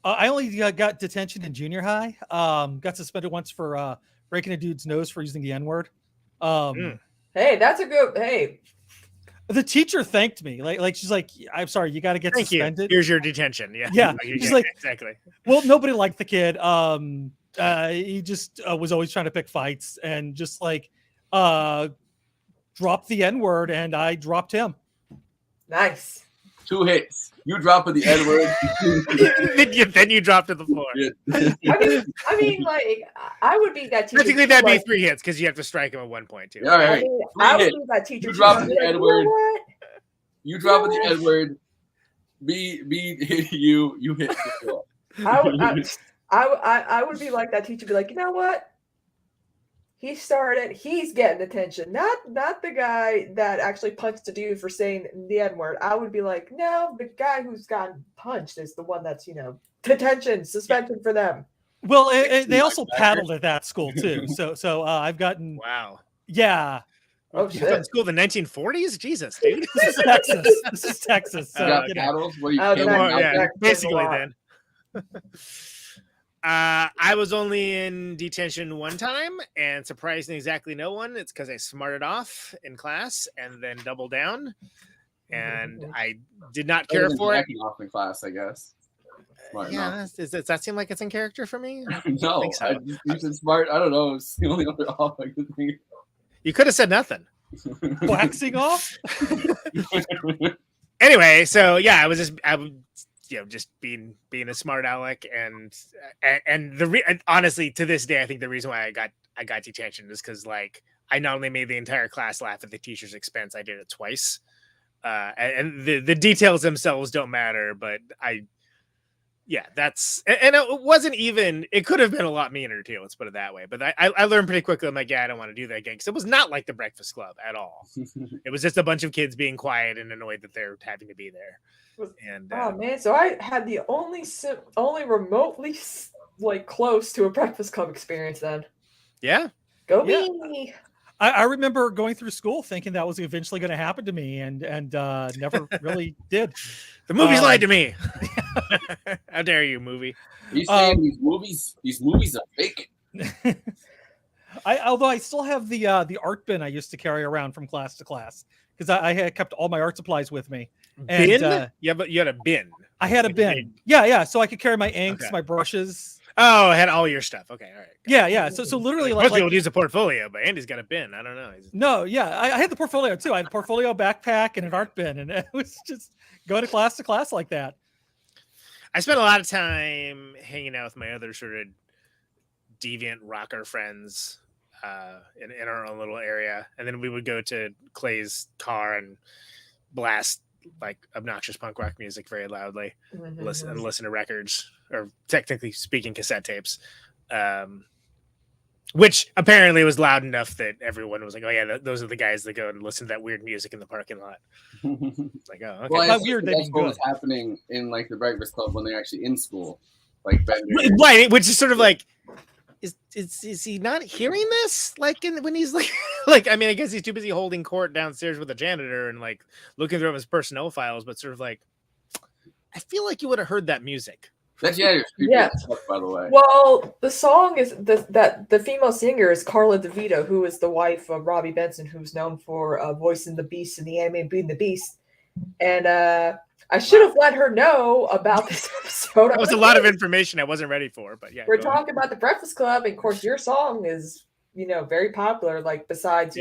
I only got detention in junior high. Got suspended once for breaking a dude's nose for using the N-word. Hey, that's a good, hey. The teacher thanked me. Like she's like, I'm sorry, you got to get suspended. Here's your detetion. Yeah. Yeah. She's like, exactly. Well, nobody liked the kid. He just was always trying to pick fights and just like dropped the N-word, and I dropped him. Nice. 2 hits. You drop the N-word. then you drop to the floor. I mean, like, I would be that teacher. Technically, that'd be 3 hits because you have to strike him at one point, too. All right. I would be that teacher. You drop the N-word. You drop the N-word. You hit the floor. I would be like that teacher. Be like, you know what? He's getting attention. Not the guy that actually punched the dude for saying the N-word. I would be like, no, the guy who's gotten punched is the one that's, detention, suspension for them. Well, they also paddled at that school too. So I've gotten. Wow. Yeah. Oh shit. School in the 1940s? Jesus, dude. This is Texas. So, paddles? What basically then. I was only in detention one time, and surprising exactly no one. It's because I smarted off in class and then doubled down, and I did not care for it. Off in class, I guess. Does that seem like it's in character for me? No, so. You said smart. I don't know. It's the only other off I could think. You could have said nothing. Waxing off. Anyway, so yeah, I was just being a smart aleck, and honestly, to this day, I think the reason why I got detention is because like I not only made the entire class laugh at the teacher's expense, I did it twice. And the details themselves don't matter, but that's and it wasn't even. It could have been a lot meaner too. Let's put it that way. But I learned pretty quickly. I'm like, yeah, I don't want to do that again because it was not like the Breakfast Club at all. It was just a bunch of kids being quiet and annoyed that they're having to be there. And oh man, so I had the only remotely like close to a Breakfast Club experience then. Yeah, go me. I remember going through school thinking that was eventually going to happen to me, and never really did. The movies lied to me. How dare you, movie? You saying these movies are fake? Although I still have the art bin I used to carry around from class to class because I had kept all my art supplies with me. Bin? Yeah, but you had a bin. I had a bin. Yeah. So I could carry my inks, my brushes. Oh, I had all your stuff. Okay, all right. Yeah. So literally, most people use a portfolio, but Andy's got a bin. I don't know. No, yeah, I had the portfolio too. I had a portfolio, backpack, and an art bin, and it was just going to class like that. I spent a lot of time hanging out with my other sort of deviant rocker friends in our own little area, and then we would go to Clay's car and blast like obnoxious punk rock music very loudly, listen to records, or technically speaking, cassette tapes, which apparently was loud enough that everyone was like, "Oh yeah, those are the guys that go and listen to that weird music in the parking lot." It's like, oh, okay. Well, that's what was happening in like the Breakfast Club when they're actually in school, like Bender. Right, which is sort of like, is he not hearing this? Like when he's like, I mean, I guess he's too busy holding court downstairs with the janitor and like looking through his personnel files, but sort of like, I feel like you would have heard that music. That's yeah. By the way, well, the song is the female singer is Carla DeVito, who is the wife of Robbie Benson, who's known for voicing the Beast in the anime Beauty and the Beast. And I should have let her know about this episode. That was a lot of information I wasn't ready for, but yeah. We're talking about the Breakfast Club, and of course, your song is very popular. Like besides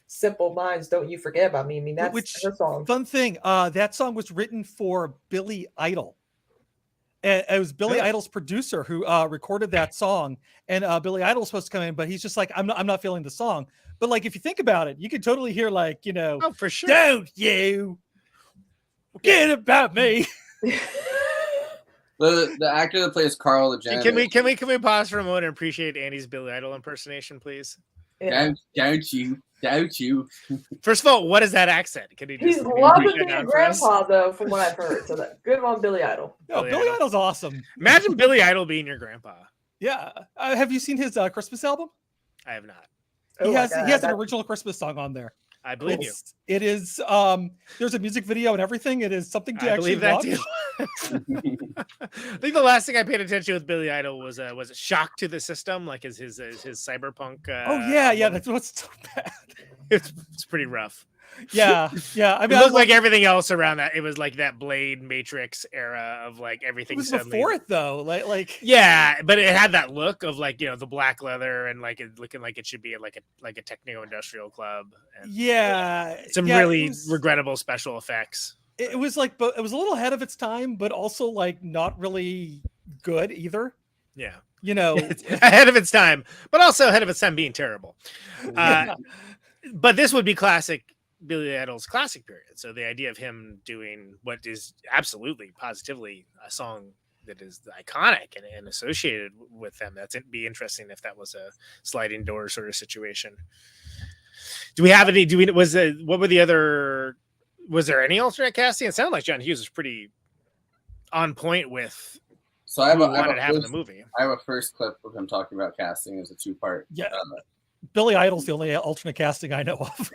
Simple Minds, Don't You Forget About Me. I mean, that's her song. Fun thing, that song was written for Billy Idol. And it was Billy Idol's producer who recorded that song, and Billy Idol's supposed to come in, but he's just like, I'm not feeling the song. But like, if you think about it, you can totally hear like, oh, for sure, don't you forget about me. The actor that plays Carl the janitor. Can we pause for a moment and appreciate Andy's Billy Idol impersonation, please? Yeah. Don't you? First of all, what is that accent? Can you He's loving being a grandpa, though, from what I've heard. So that good on Billy Idol. No, Billy Idol's awesome. Imagine Billy Idol being your grandpa. Yeah. Have you seen his Christmas album? I have not. He has an original Christmas song on there. I believe you. It is. There's a music video and everything. It is something to actually watch. I think the last thing I paid attention with Billy Idol was it Shock to the System, like his cyberpunk. Yeah, that's what's so bad. It's pretty rough. Yeah. I mean, it looked like everything else around that. It was like that Blade Matrix era of like everything. It was before it though, like yeah, but it had that look of like the black leather and like it looking like it should be like a techno-industrial club. And some really regrettable special effects. It was like, but it was a little ahead of its time, but also like not really good either. Yeah, it's ahead of its time, but also ahead of its time being terrible. But this would be classic Billy Idol's classic period. So the idea of him doing what is absolutely positively a song that is iconic and associated with them, that'd be interesting if that was a sliding door sort of situation. Was there any alternate casting? It sounded like John Hughes was pretty on point with so I have the movie. I have a first clip of him talking about casting as a two-part. Yeah. Billy Idol's the only alternate casting I know of.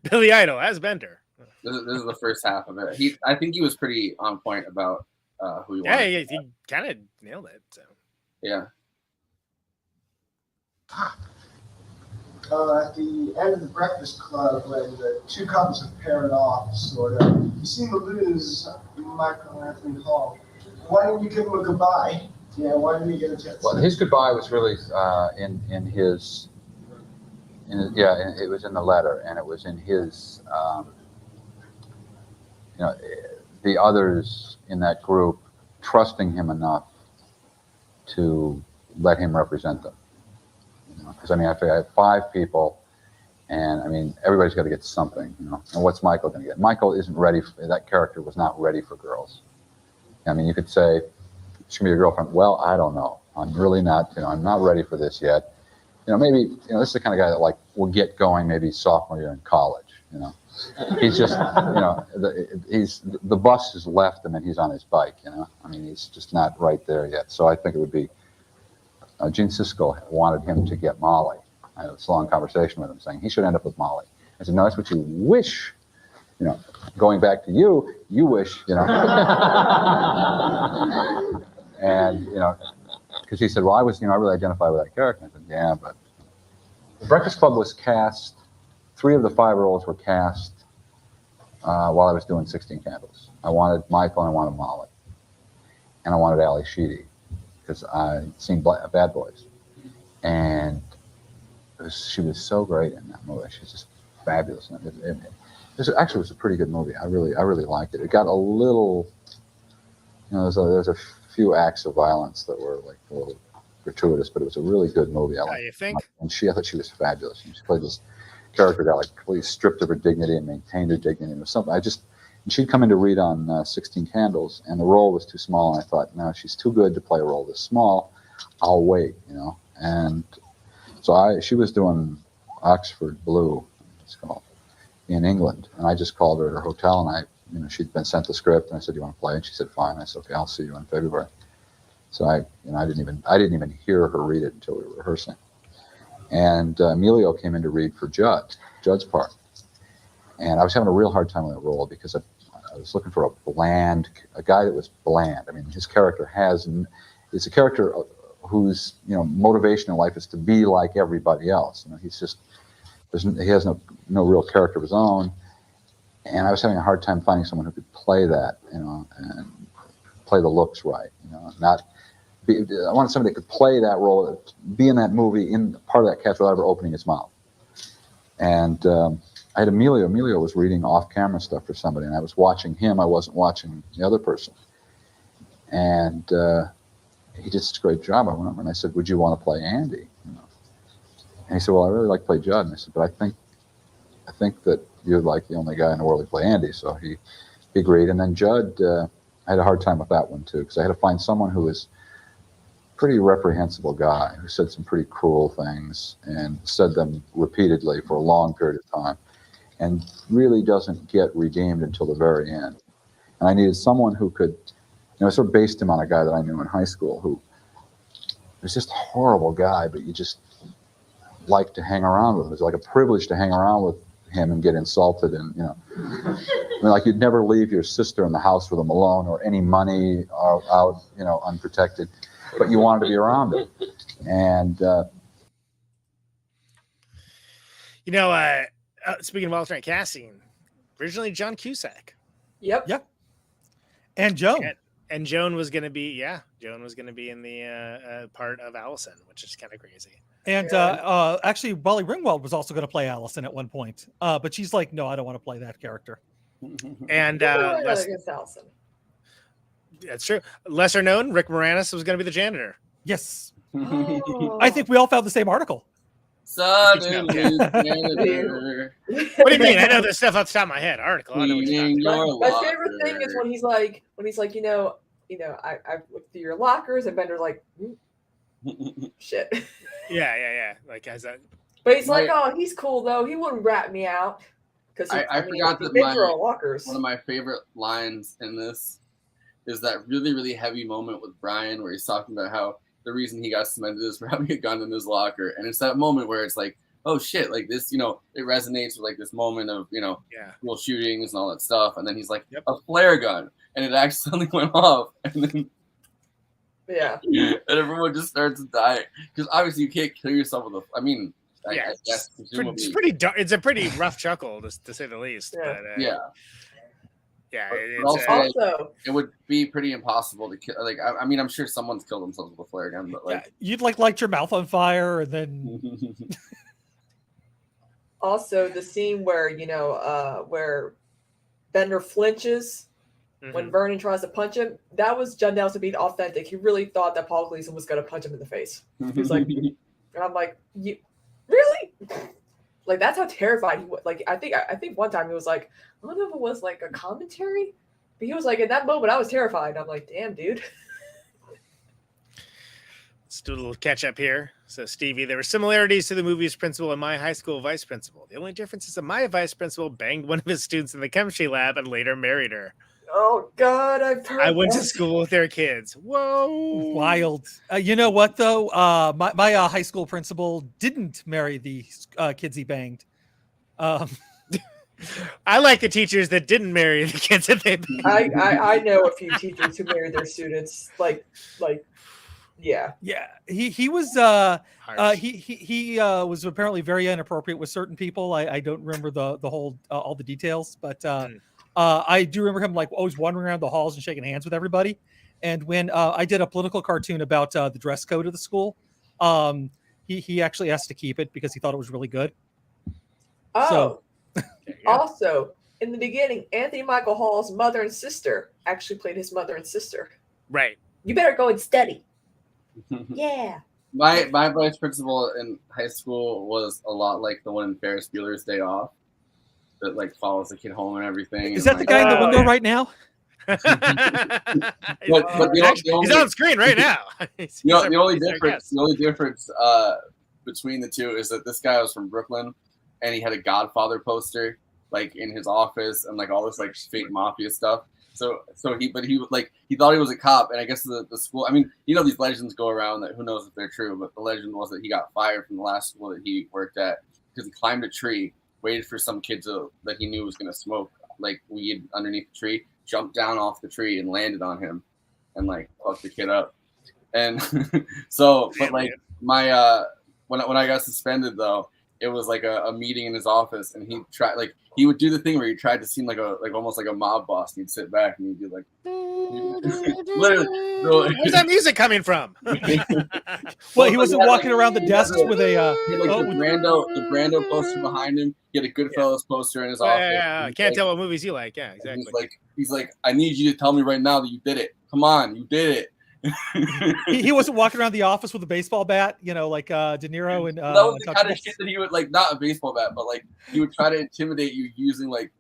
Billy Idol as Bender. This is the first half of it. I think he was pretty on point about who he was. Yeah, he kind of nailed it. So. Yeah. At the end of the Breakfast Club, when the two couples have paired off, sort of, you seem to lose Michael Anthony Hall. Why didn't you give him a goodbye? Yeah, why didn't he get a chance? Well, his goodbye was really it was in the letter, and it was in his you know, the others in that group trusting him enough to let him represent them. Because I mean, I have 5 people, and I mean, everybody's got to get something, you know. And what's Michael going to get? Michael isn't ready. That character was not ready for girls. I mean, you could say she's going to be your girlfriend. Well, I don't know. I'm really not. You know, I'm not ready for this yet. You know, maybe, you know, this is the kind of guy that like will get going maybe sophomore year in college. You know, he's just, you know, the bus has left him and he's on his bike. You know, I mean, he's just not right there yet. So I think it would be. Gene Siskel wanted him to get Molly. I had this long conversation with him saying he should end up with Molly. I said, no, that's what you wish. You know, going back to you, you wish, you know. And, you know, because he said, well, I really identify with that character. I said, yeah, but The Breakfast Club was cast, 3 of the 5 roles were cast while I was doing 16 Candles. I wanted Michael and I wanted Molly. And I wanted Ali Sheedy, because I'd seen Bad Boys. And she was so great in that movie. She was just fabulous. It was a pretty good movie. I really liked it. It got a little, you know, there's a few acts of violence that were like a little gratuitous, but it was a really good movie. You think? And I thought she was fabulous. She played this character that like completely stripped of her dignity and maintained her dignity. It was something and she'd come in to read on 16 Candles, and the role was too small. And I thought, no, she's too good to play a role this small. I'll wait, you know. And so she was doing Oxford Blue, it's called, in England, and I just called her at her hotel, and she'd been sent the script, and I said, "You want to play?" And she said, "Fine." I said, "Okay, I'll see you in February." So I didn't even hear her read it until we were rehearsing. And Emilio came in to read for Judd's part, and I was having a real hard time with that role because I was looking for a guy that was bland. I mean, his character it's a character whose motivation in life is to be like everybody else. He has no real character of his own, and I was having a hard time finding someone who could play that, and play the looks right. I wanted somebody that could play that role, be in that movie, in part of that cast without ever opening his mouth. And I had Emilio. Emilio was reading off-camera stuff for somebody, and I was watching him. I wasn't watching the other person. And he did such a great job. I went over and I said, "Would you want to play Andy?" And he said, "Well, I really like to play Judd." And I said, "But I think that you're like the only guy in the world who play Andy." So he agreed. And then Judd, I had a hard time with that one too, because I had to find someone who was a pretty reprehensible guy, who said some pretty cruel things and said them repeatedly for a long period of time, and really doesn't get redeemed until the very end. And I needed someone who could, I sort of based him on a guy that I knew in high school who was just a horrible guy, but you just like to hang around with him. It was like a privilege to hang around with him and get insulted, and like you'd never leave your sister in the house with him alone, or any money out, unprotected, but you wanted to be around him. And speaking of alternate casting, originally John Cusack. Yep. And Joan. And Joan was going to be, in the part of Allison, which is kind of crazy. And actually, Molly Ringwald was also going to play Allison at one point, but she's like, "No, I don't want to play that character." And against Allison. That's true. Lesser known, Rick Moranis was going to be the janitor. Yes. Oh. I think we all found the same article. Suddenly, What do you mean? I know this stuff off the top of my head. Article. I know what you're talking about. My favorite thing is when he's like, I looked through your lockers, and Bender's like, shit. Yeah. Like, as that. But he's like, oh, he's cool though. He wouldn't rat me out because I forgot that lockers. One of my favorite lines in this is that really, really heavy moment with Brian where he's talking about how the reason he got suspended is for having a gun in his locker, and it's that moment where it's like, oh shit, like this, it resonates with like this moment of school shootings and all that stuff, and then he's like, a flare gun, and it accidentally went off, and then and everyone just starts to die because obviously you can't kill yourself with I guess it's pretty dark. It's a pretty rough chuckle to say the least. Yeah. But, but also, it would be pretty impossible to kill. Like, I'm sure someone's killed themselves with a flare gun, but like, you'd light your mouth on fire and then. Also, the scene where where Bender flinches when Vernon tries to punch him. That was Judd Nelson being authentic. He really thought that Paul Gleason was going to punch him in the face. He was like, and I'm like, you really? Like, that's how terrified he was. Like, I think one time he was like, I don't know if it was like a commentary, but he was like, in that moment, I was terrified. I'm like, damn, dude. Let's do a little catch up here. So, Stevie, there were similarities to the movie's principal and my high school vice principal. The only difference is that my vice principal banged one of his students in the chemistry lab and later married her. Oh, God, I've heard I went to that. school with their kids. Whoa. Wild. You know what, though? My high school principal didn't marry the kids he banged. I like the teachers that didn't marry the kids that they banged. I know a few teachers who married their students. Yeah. He was he was apparently very inappropriate with certain people. I don't remember the whole all the details, but I do remember him like always wandering around the halls and shaking hands with everybody. And when I did a political cartoon about the dress code of the school, he actually asked to keep it because he thought it was really good. Oh, also in the beginning, Anthony Michael Hall's mother and sister actually played his mother and sister. Right. You better go and study. Yeah. My vice principal in high school was a lot like the one in Ferris Bueller's Day Off, that like follows the kid home and everything. Is that the guy in the window right now? But he's on screen right now. The only difference between the two is that this guy was from Brooklyn, and he had a Godfather poster like in his office and like all this like fake mafia stuff. So he thought he was a cop, and I guess the school. I mean, these legends go around that who knows if they're true, but the legend was that he got fired from the last school that he worked at because he climbed a tree, waited for some kid that he knew was going to smoke like weed underneath the tree, jumped down off the tree and landed on him, and like fucked the kid up. And my when I got suspended though, it was like a meeting in his office, and he would do the thing where he tried to seem like almost like a mob boss. He'd sit back and he'd be like, literally, where's that music coming from? Well, he wasn't walking around the desks with a the Brando poster behind him. He had a Goodfellas poster in his office. Yeah, can't tell what movies you like. Yeah, exactly. He's like, I need you to tell me right now that you did it. Come on, you did it. He wasn't walking around the office with a baseball bat, like De Niro and that was the kind of shit that he would like, not a baseball bat, but like he would try to intimidate you using like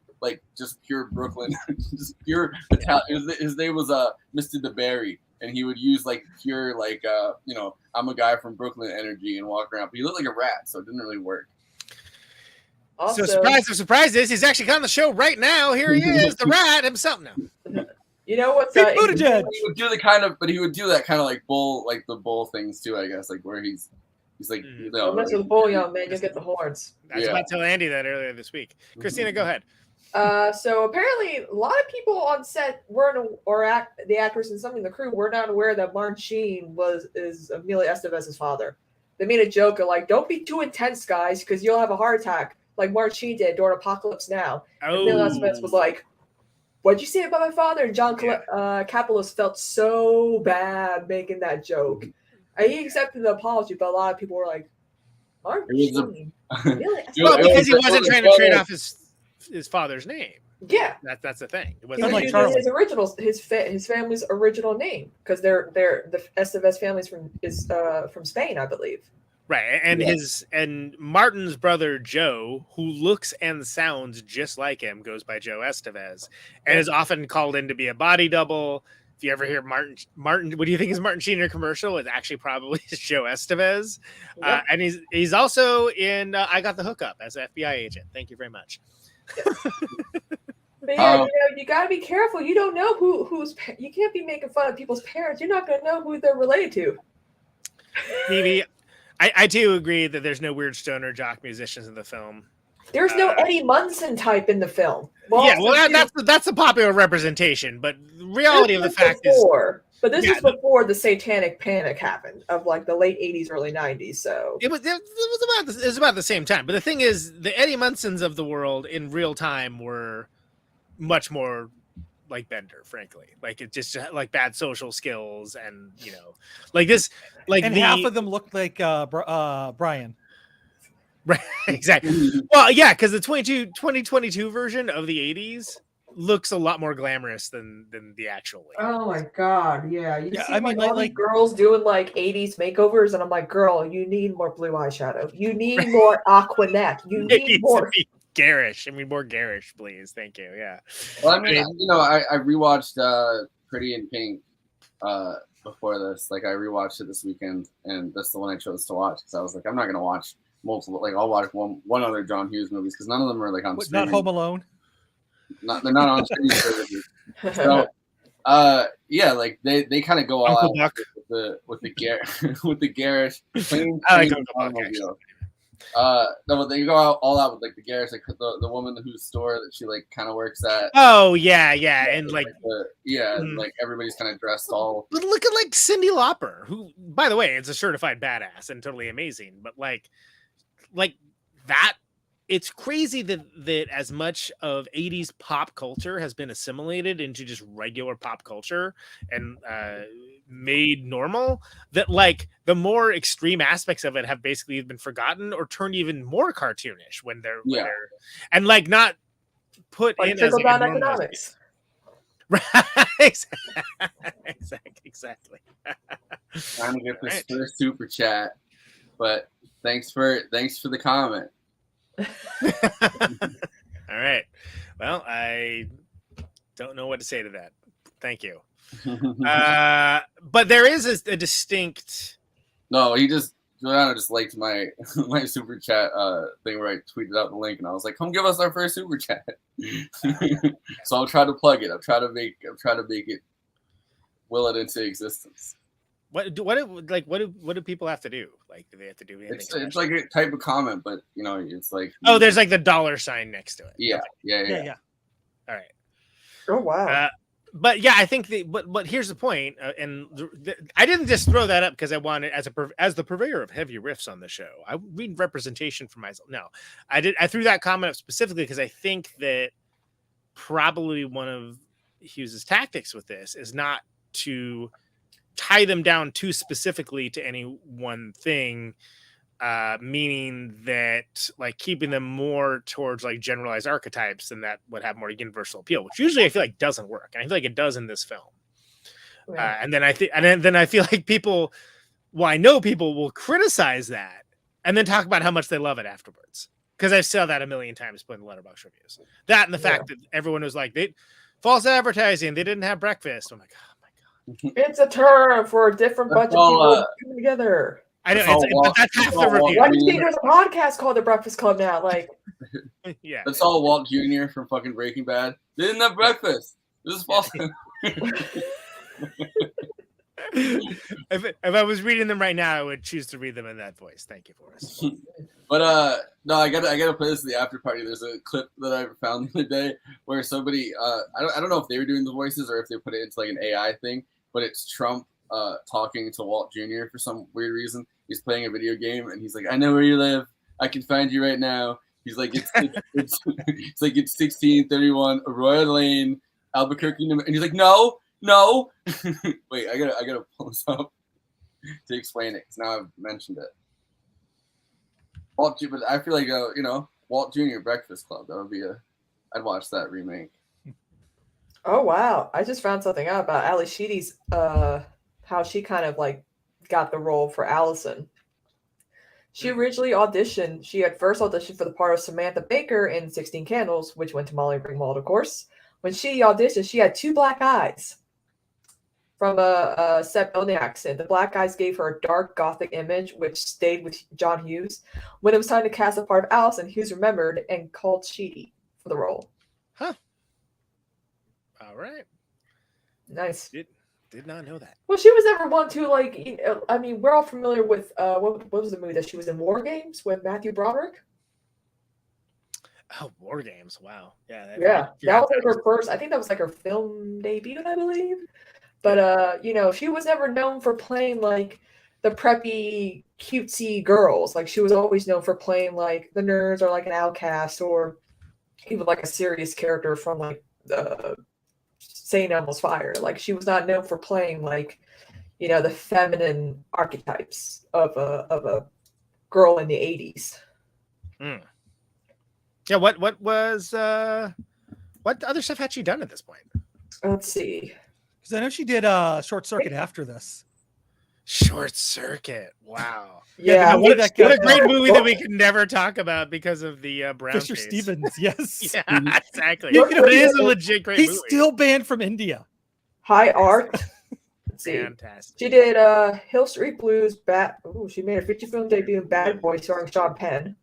just pure Brooklyn, just pure Italian. His name was Mr. DeBerry, and he would use like pure I'm a guy from Brooklyn energy and walk around, but he looked like a rat, so it didn't really work. Also, so surprise of surprises, he's actually on the show right now. Here he is, the rat himself now. You know what's he would do that kind of like the bull things too, I guess, like where he's like, don't mess with the bull, young man, you'll get the horns. I was about to tell Andy that earlier this week. Christina, go ahead. So apparently a lot of people on set the actors and some of the crew were not aware that Martin Sheen is Emilio Estevez's father. They made a joke of like, don't be too intense, guys, because you'll have a heart attack like Martin Sheen did during Apocalypse Now. And Emilio Estevez was like, what'd you say about my father? And John Kapelos felt so bad making that joke. He accepted the apology, but a lot of people were like, Martin Sheen? Really? Well, because he wasn't trying to trade off his father's name. Yeah, that's the thing. It wasn't like his family's original name, because they're the Estevez family's from Spain, I believe. Right, and Martin's brother Joe, who looks and sounds just like him, goes by Joe Estevez, and is often called in to be a body double. If you ever hear Martin, what do you think is Martin Sheen in a commercial? It's actually probably Joe Estevez, and he's also in I Got the Hookup as an FBI agent. Thank you very much. But yeah, you got to be careful. You don't know who's. You can't be making fun of people's parents. You're not going to know who they're related to. Maybe. I too agree that there's no weird stoner jock musicians in the film. There's no Eddie Munson type in the film. That's the popular representation, but the reality of the fact is. But this is before the satanic panic happened of like the late 80s, early 90s. So it was about the same time. But the thing is, the Eddie Munsons of the world in real time were much more like Bender, frankly. Like it just like bad social skills, and like this, like half of them looked like Brian. Right, exactly. Well, yeah, because the 2022 version of the 80s looks a lot more glamorous than the actual lady. Oh my god, yeah. You Yeah, see I mean, all these like girls doing like 80s makeovers, and I'm like, girl, you need more blue eyeshadow. You need more aqua neck. You It need needs more. to be garish. I mean, more garish, please. Thank you. Yeah. Well, I mean, I rewatched Pretty in Pink before this. Like, I rewatched it this weekend, and that's the one I chose to watch because I was like, I'm not gonna watch multiple. Like, I'll watch one other John Hughes movies because none of them are like on not streaming. Home Alone. They're not on streaming services. So, yeah, like they kind of go all Uncle out Buck. with the garish. Plain, I like plain Uncle Buck, automobile. No, but they go all out with like the garish, like the woman whose store that she like kind of works at. Oh yeah, and like like everybody's kind of dressed all. But look at like Cyndi Lauper, who, by the way, is a certified badass and totally amazing. But like that, it's crazy that as much of 80s pop culture has been assimilated into just regular pop culture and made normal, that like the more extreme aspects of it have basically been forgotten or turned even more cartoonish when they're and like not put Like in as like, trickle-down a normal economics. right. Exactly. Trying to get this first super chat, but thanks for the comment. All right. Well, I don't know what to say to that. Thank you. But there is a distinct. No, Giuliano just liked my super chat thing where I tweeted out the link, and I was like, "Come give us our first super chat." So I'll try to plug it. I'll try to make it will it into existence. What do people have to do? Like, do they have to do anything? It's like a type of comment, but it's like there's like the $sign next to it. Yeah. All right. Oh wow. But yeah, I think but here's the point, and I didn't just throw that up because I wanted as the purveyor of heavy riffs on the show. I read representation for myself. No, I threw that comment up specifically because I think that probably one of Hughes's tactics with this is not to tie them down too specifically to any one thing, meaning that like keeping them more towards like generalized archetypes and that would have more universal appeal, which usually I feel like doesn't work. And I feel like it does in this film. Right. And then I feel like I know people will criticize that and then talk about how much they love it afterwards. Because I saw that a million times put in the Letterboxd reviews. That and the fact that everyone was like, false advertising, they didn't have breakfast. I'm like, oh my God. It's a term for a different bunch of people coming together. I know, but that's half the review. Why do you think there's a podcast called The Breakfast Club now? Like, yeah, that's all Walt Jr. from fucking Breaking Bad. They didn't have breakfast. This is false. If I was reading them right now, I would choose to read them in that voice. Thank you, Forrest. But no, I gotta play this at the after party. There's a clip that I found the other day where somebody I don't know if they were doing the voices or if they put it into like an AI thing, but it's Trump talking to Walt Jr. for some weird reason. He's playing a video game and he's like, "I know where you live. I can find you right now." He's like, it's it's like it's 1631 Arroyo Lane, Albuquerque, and he's like, no. Wait, I gotta pull this up to explain it because now I've mentioned it. Walt, but I feel like Walt Jr. Breakfast Club. That would be I'd watch that remake. Oh wow! I just found something out about Ali Sheedy's how she kind of like got the role for Allison. She originally auditioned. She had first auditioned for the part of Samantha Baker in 16 Candles, which went to Molly Ringwald, of course. When she auditioned, she had 2 black eyes from a Seth Belknap accent. The black eyes gave her a dark gothic image, which stayed with John Hughes. When it was time to cast the part of Allison, Hughes remembered and called Sheedy for the role. Huh. All right. Nice. Did not know that. Well, she was never one to like. I mean, we're all familiar with what was the movie that she was in, War Games with Matthew Broderick. Oh, War Games! Wow, yeah, that was like her first. I think that was like her film debut, I believe. But she was never known for playing like the preppy, cutesy girls. Like she was always known for playing like the nerds or like an outcast or even like a serious character from like St. Elmo's Fire. Like she was not known for playing like the feminine archetypes of a girl in the 80s. Yeah, what was What other stuff had she done at this point? Let's see. Because I know she did Short Circuit after this. Short Circuit. Wow. Yeah, what a great movie that we can never talk about because of the brown Fisher face. Stevens. Yes. Yeah, exactly. You But know, it is a legit great he's movie. still banned from India. High Art. Let's see. Fantastic. She did Hill Street Blues. She made her feature film debut in Bad Boy, starring Sean Penn.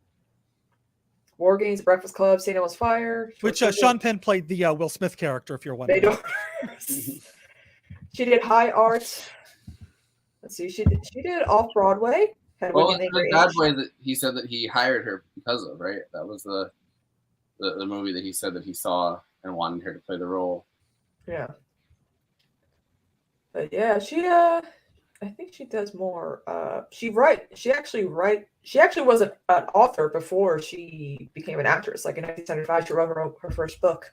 War Games, Breakfast Club, St. Elmo's Fire. Which Sean Penn played the Will Smith character, if you're wondering. She did High Art. Let's see. She did Off Broadway. Well, it's the Bad Boy that he said that he hired her because of, right? That was the movie that he said that he saw and wanted her to play the role. Yeah. But yeah, I think she does more. She actually was an author before she became an actress. Like in 1975, she wrote her first book.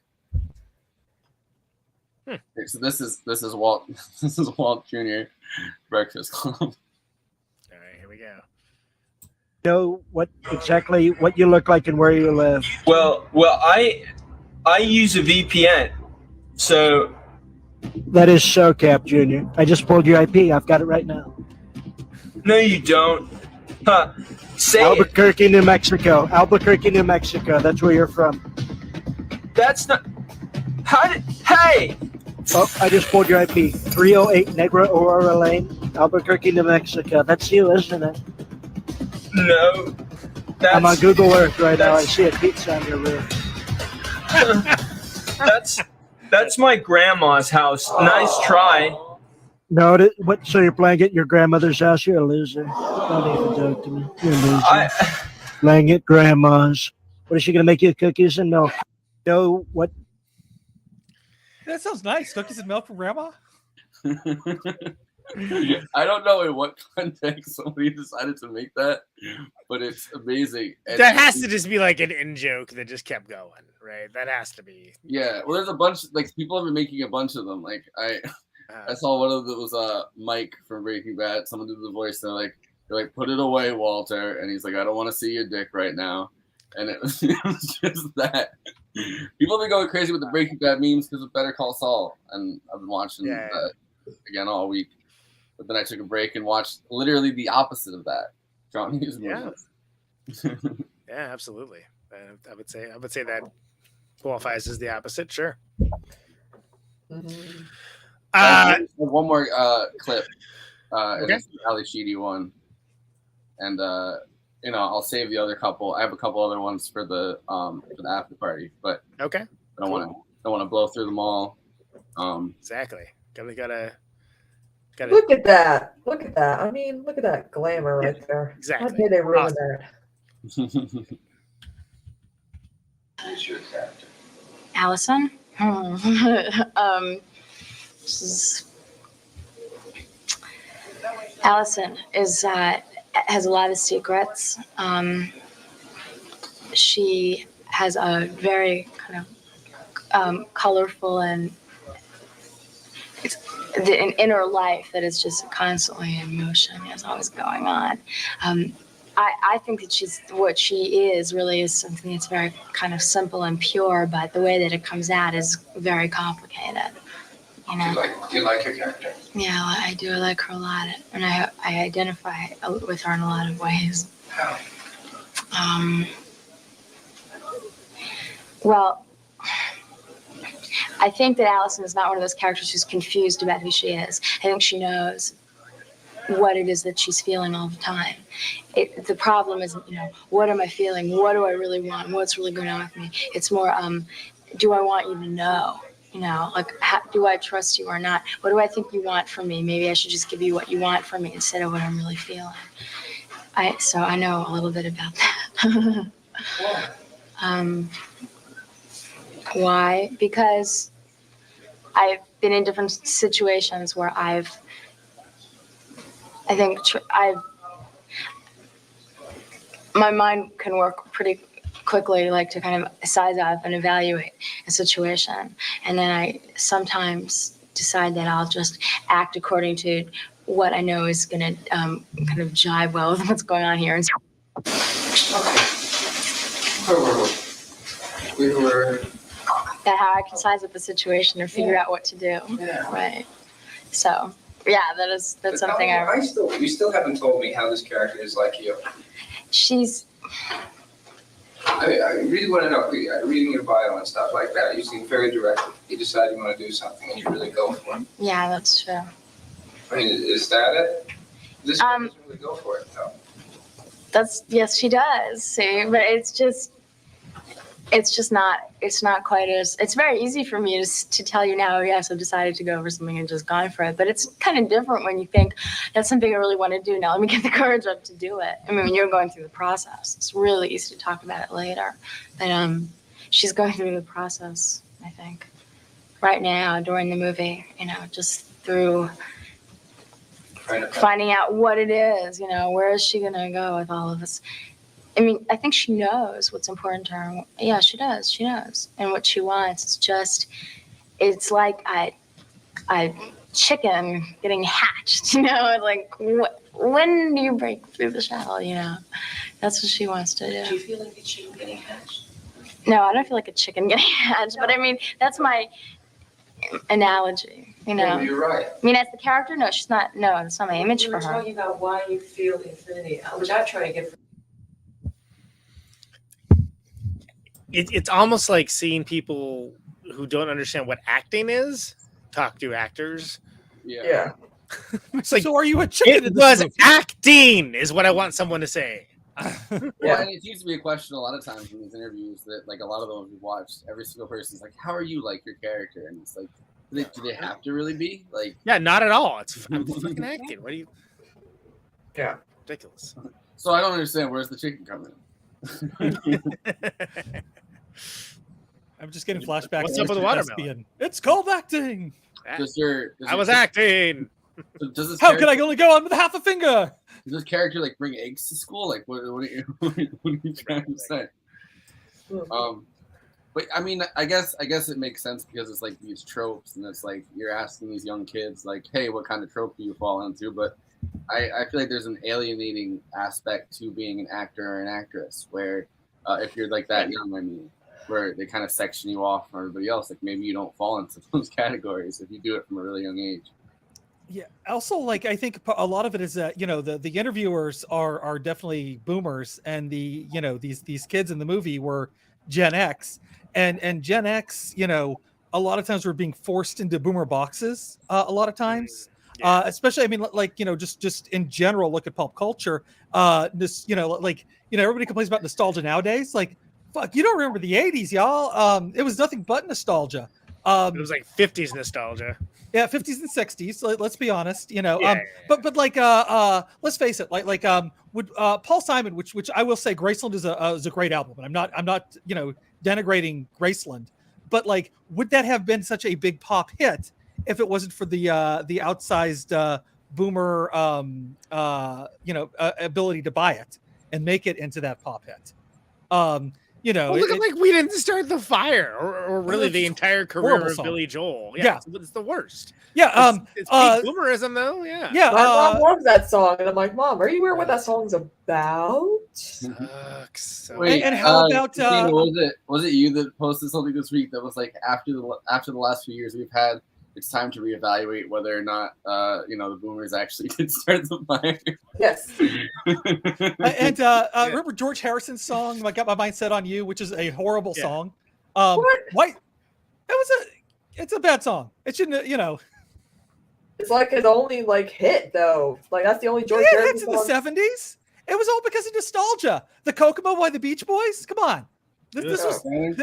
So this is Walt Jr. Breakfast Club. All right, here we go. Know exactly what you look like and where you live. Well, I use a VPN, so. That is SoCap, Junior. I just pulled your IP. I've got it right now. No, you don't. Huh. Say Albuquerque, New Mexico. Albuquerque, New Mexico. That's where you're from. That's not. Hey! Oh, I just pulled your IP. 308 Negra Aurora Lane, Albuquerque, New Mexico. That's you, isn't it? No. I'm on Google Earth right now. I see a pizza on your roof. That's my grandma's house. Nice try. No, so you're playing at your grandmother's house? You're a loser. Don't even joke to me. You're a loser. Playing at grandma's. What is she going to make you? Cookies and milk? No, what? That sounds nice. Cookies and milk from grandma? I don't know in what context somebody decided to make that, but it's amazing. And that has to just be like an in joke that just kept going, right? That has to be. Yeah, well, there's a bunch, like, people have been making a bunch of them. Like, I saw one of them was Mike from Breaking Bad. Someone did the voice. They're like, put it away, Walter. And he's like, I don't want to see your dick right now. And it was just that. People have been going crazy with the Breaking Bad memes because of Better Call Saul. And I've been watching that again all week. But then I took a break and watched literally the opposite of that. John Hughes movies. Yeah, absolutely. I would say that qualifies as the opposite. Sure. Mm-hmm. One more clip. It's the Ali Sheedy one, and I'll save the other couple. I have a couple other ones for the after party, but I don't want to blow through them all. Exactly. Gotta. Look at that. I mean, look at that glamour right there. Exactly. How did they ruin that? Who's your character? Allison? Allison has a lot of secrets. She has a very kind of colorful and an inner life that is just constantly in motion. It's always going on. I think that what she is really is something that's very kind of simple and pure, but the way that it comes out is very complicated. You know? Do you like her character? Yeah, I do. I like her a lot, and I identify with her in a lot of ways. How? Well, I think that Allison is not one of those characters who's confused about who she is. I think she knows what it is that she's feeling all the time. The problem isn't, what am I feeling? What do I really want? What's really going on with me? It's more, do I want you to know? Do I trust you or not? What do I think you want from me? Maybe I should just give you what you want from me instead of what I'm really feeling. So I know a little bit about that. Why? Because I've been in different situations where my mind can work pretty quickly, like to kind of size up and evaluate a situation. And then I sometimes decide that I'll just act according to what I know is going to kind of jive well with what's going on here. And We were how I can size up the situation or figure out what to do. Yeah. Right. So yeah, that's something you still haven't told me how this character is like you. I really want to know. Reading your bio and stuff like that, you seem very direct. You decide you want to do something and you really go for it. Yeah, that's true. I mean, is that it? This girl doesn't really go for it, though. Yes, she does. See, but it's not quite as. It's very easy for me to tell you now. Yes, I've decided to go for something and just gone for it. But it's kind of different when you think that's something I really want to do. Now let me get the courage up to do it. I mean, when you're going through the process, it's really easy to talk about it later. But she's going through the process. I think right now during the movie, just through finding out what it is. Where is she gonna go with all of this? I mean, I think she knows what's important to her. Yeah, she does. She knows. And what she wants, it's like a chicken getting hatched, like when do you break through the shell, That's what she wants to do. Do you feel like a chicken getting hatched? No, I don't feel like a chicken getting hatched, but I mean, that's my analogy, Yeah, you're right. I mean, as the character, no, she's not, no, it's not my image You for were her. talking about why you feel infinity, which I'm trying to get from. It's almost like seeing people who don't understand what acting is talk to actors. Yeah. It's like, so are you a chicken? It was acting, is what I want someone to say. Well, and it used to be a question a lot of times in these interviews that, like, a lot of them we've watched, every single person's like, "How are you like your character?" And it's like, do they have to really be like? Yeah, not at all. I'm fucking acting. What do you? Yeah, ridiculous. So I don't understand. Where's the chicken coming in? I'm just getting flashbacks. What's up with the watermelon? It's called acting. I was acting. Does this How could I only go on with half a finger? Does this character like bring eggs to school? Like, what are you trying to say? But I mean, I guess it makes sense because it's like these tropes, and it's like you're asking these young kids, like, "Hey, what kind of trope do you fall into?" But I feel like there's an alienating aspect to being an actor or an actress, where if you're like that young, I mean, where they kind of section you off from everybody else. Like maybe you don't fall into those categories if you do it from a really young age. Yeah. Also, like I think a lot of it is that the interviewers are definitely boomers, and these kids in the movie were Gen X, and Gen X, a lot of times we're being forced into boomer boxes. A lot of times, especially I mean, like just in general, look at pop culture. Everybody complains about nostalgia nowadays. Like, fuck, you don't remember the '80s, y'all? It was nothing but nostalgia. It was like 50s nostalgia. Yeah, 50s and 60s. Let's be honest, But like, let's face it. Like, would Paul Simon, which I will say, Graceland is a great album, and I'm not denigrating Graceland, but like, would that have been such a big pop hit if it wasn't for the outsized boomer ability to buy it and make it into that pop hit? Like we didn't start the fire, or really the entire career of song. Billy Joel. Yeah. It's the worst. Yeah, it's peak boomerism though. Yeah, yeah. My mom loves that song, and I'm like, Mom, are you aware what that song's about? Sucks. Wait, and how about Christina, was it you that posted something this week that was like after the last few years we've had, it's time to reevaluate whether or not the boomers actually did start the fire. Yes. And remember George Harrison's song "I Got My Mind Set on You," which is a horrible song. What? Why? It's a bad song. It shouldn't. It's like his only hit though. Like that's the only George Harrison hits in the song. '70s. It was all because of nostalgia. The Kokomo by the Beach Boys. Come on. This was. Wait,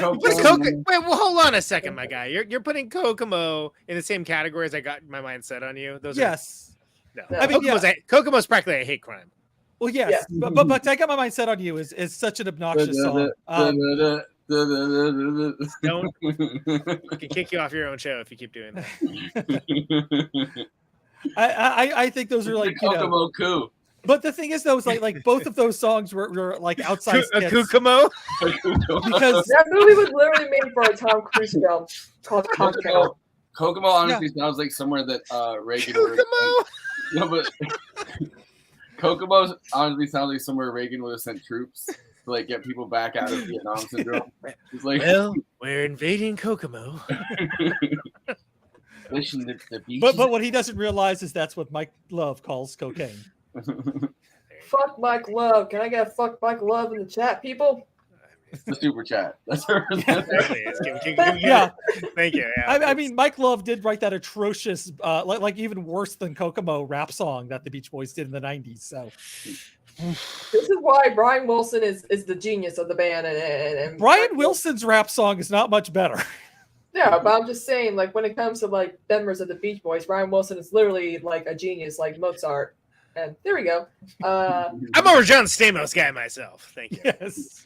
well, hold on a second, my guy. You're putting Kokomo in the same category as I Got My Mind Set on You. Those Yes. No. I mean, Kokomo's practically a hate crime. Well, yes, but I Got My Mind Set on You is such an obnoxious song. Don't I can kick you off your own show if you keep doing that. I think those are like Kokomo coup. But the thing is, though, is like both of those songs were like outside a Kokomo. Because that movie was literally made for a Tom Cruise film called Kokomo. Kokomo honestly sounds like somewhere that Reagan. Kokomo. No, but Kokomo honestly sounds like somewhere Reagan would have sent troops. to like get people back out of Vietnam syndrome. He's like, well, we're invading Kokomo. Listen, the beach. But what he doesn't realize is that's what Mike Love calls cocaine. Fuck Mike Love. Can I get a fuck Mike Love in the chat, people? The super chat. That's yeah. Thank you. Yeah, I mean, Mike Love did write that atrocious, like even worse than Kokomo rap song that the Beach Boys did in the 90s. So this is why Brian Wilson is the genius of the band. And Brian Wilson's rap song is not much better. Yeah, but I'm just saying, like, when it comes to like members of the Beach Boys, Brian Wilson is literally like a genius, like Mozart. And there we go. I'm more John Stamos guy myself. Thank you. Yes.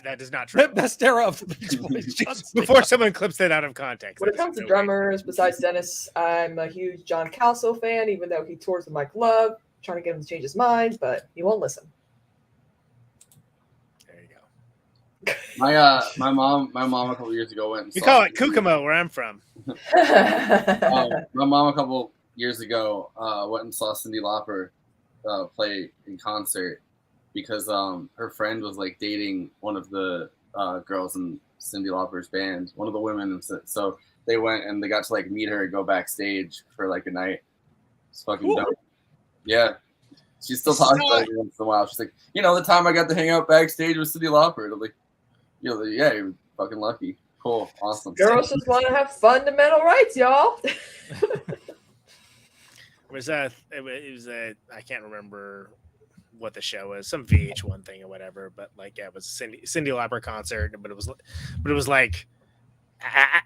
That is not true. Best era of the Beach Boys. Before someone clips that out of context. When it comes to drummers, besides Dennis, I'm a huge John Calso fan, even though he tours with Mike Love, trying to get him to change his mind, but he won't listen. There you go. My mom a couple years ago went and we call it Kokomo where I'm from. My mom a couple years ago went and saw Cyndi Lauper play in concert because her friend was like dating one of the girls in Cyndi Lauper's band, one of the women, and so they went and they got to like meet her and go backstage for like a night. It's fucking dope. Yeah, she still talks about it once in a while. She's like, the time I got to hang out backstage with Cyndi Lauper. And I'm like, yeah, you're fucking lucky. Cool, awesome. Girls just want to have fundamental rights, y'all. It was I can't remember what the show was, some VH1 thing or whatever, but like it was a Cyndi Lauper concert, but it was like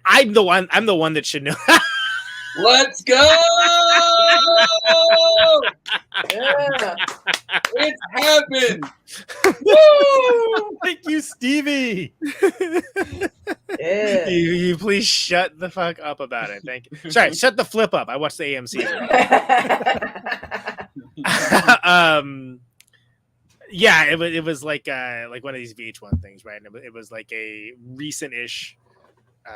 I'm the one that should know. Let's go! Yeah. It's happened. Woo! Thank you, Stevie. Yeah. You please shut the fuck up about it. Thank you. Sorry, shut the flip up. I watched the AMC. Yeah, it was like one of these VH1 things, right? And it was like a recent-ish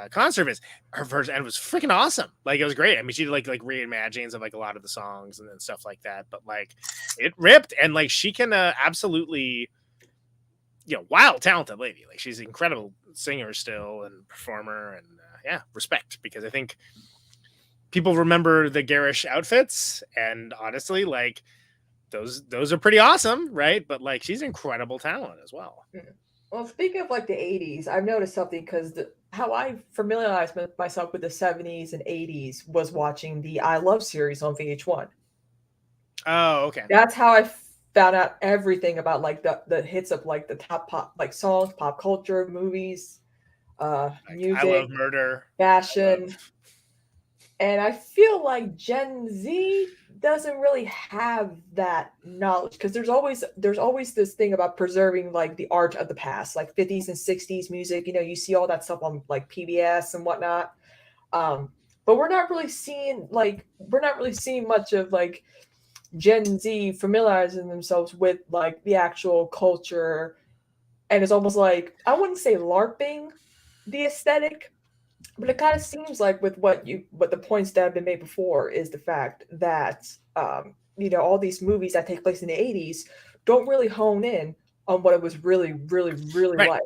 concert of his. Her version, and it was freaking awesome. Like, it was great. I mean, she did like reimaginings of like a lot of the songs and stuff like that. But like, it ripped, and like she can absolutely, wild talented lady. Like, she's an incredible singer still and performer, and respect, because I think people remember the garish outfits, and honestly, like those are pretty awesome, right? But like, she's incredible talent as well. Well, speaking of like the 80s, I've noticed something, because how I familiarized myself with the 70s and 80s was watching the I Love series on VH1. Oh, okay. That's how I found out everything about like the hits of like the top pop, like songs, pop culture, movies, music, I Love Murder, fashion. And I feel like Gen Z doesn't really have that knowledge, because there's always this thing about preserving like the art of the past, like 50s and 60s music. You see all that stuff on like PBS and whatnot. But we're not really seeing much of like Gen Z familiarizing themselves with like the actual culture. And it's almost like, I wouldn't say LARPing the aesthetic, but it kind of seems like with what the points that have been made before is the fact that all these movies that take place in the 80s don't really hone in on what it was really, really, really right. like.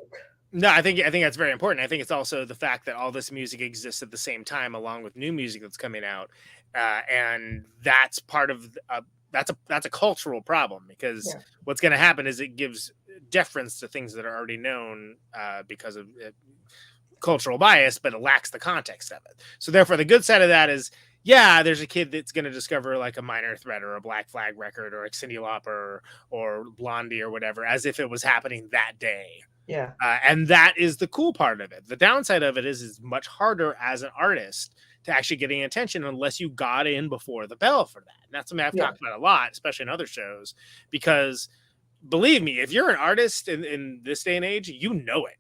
No, I think that's very important. I think it's also the fact that all this music exists at the same time, along with new music that's coming out, and that's part of that's a cultural problem, because what's going to happen is it gives deference to things that are already known because of cultural bias, but it lacks the context of it. So therefore, the good side of that is, there's a kid that's going to discover like a Minor Threat or a Black Flag record or a Cyndi Lauper or Blondie or whatever, as if it was happening that day. Yeah. And that is the cool part of it. The downside of it is it's much harder as an artist to actually getting attention unless you got in before the bell for that. And that's something I've talked about a lot, especially in other shows, because believe me, if you're an artist in this day and age, you know it.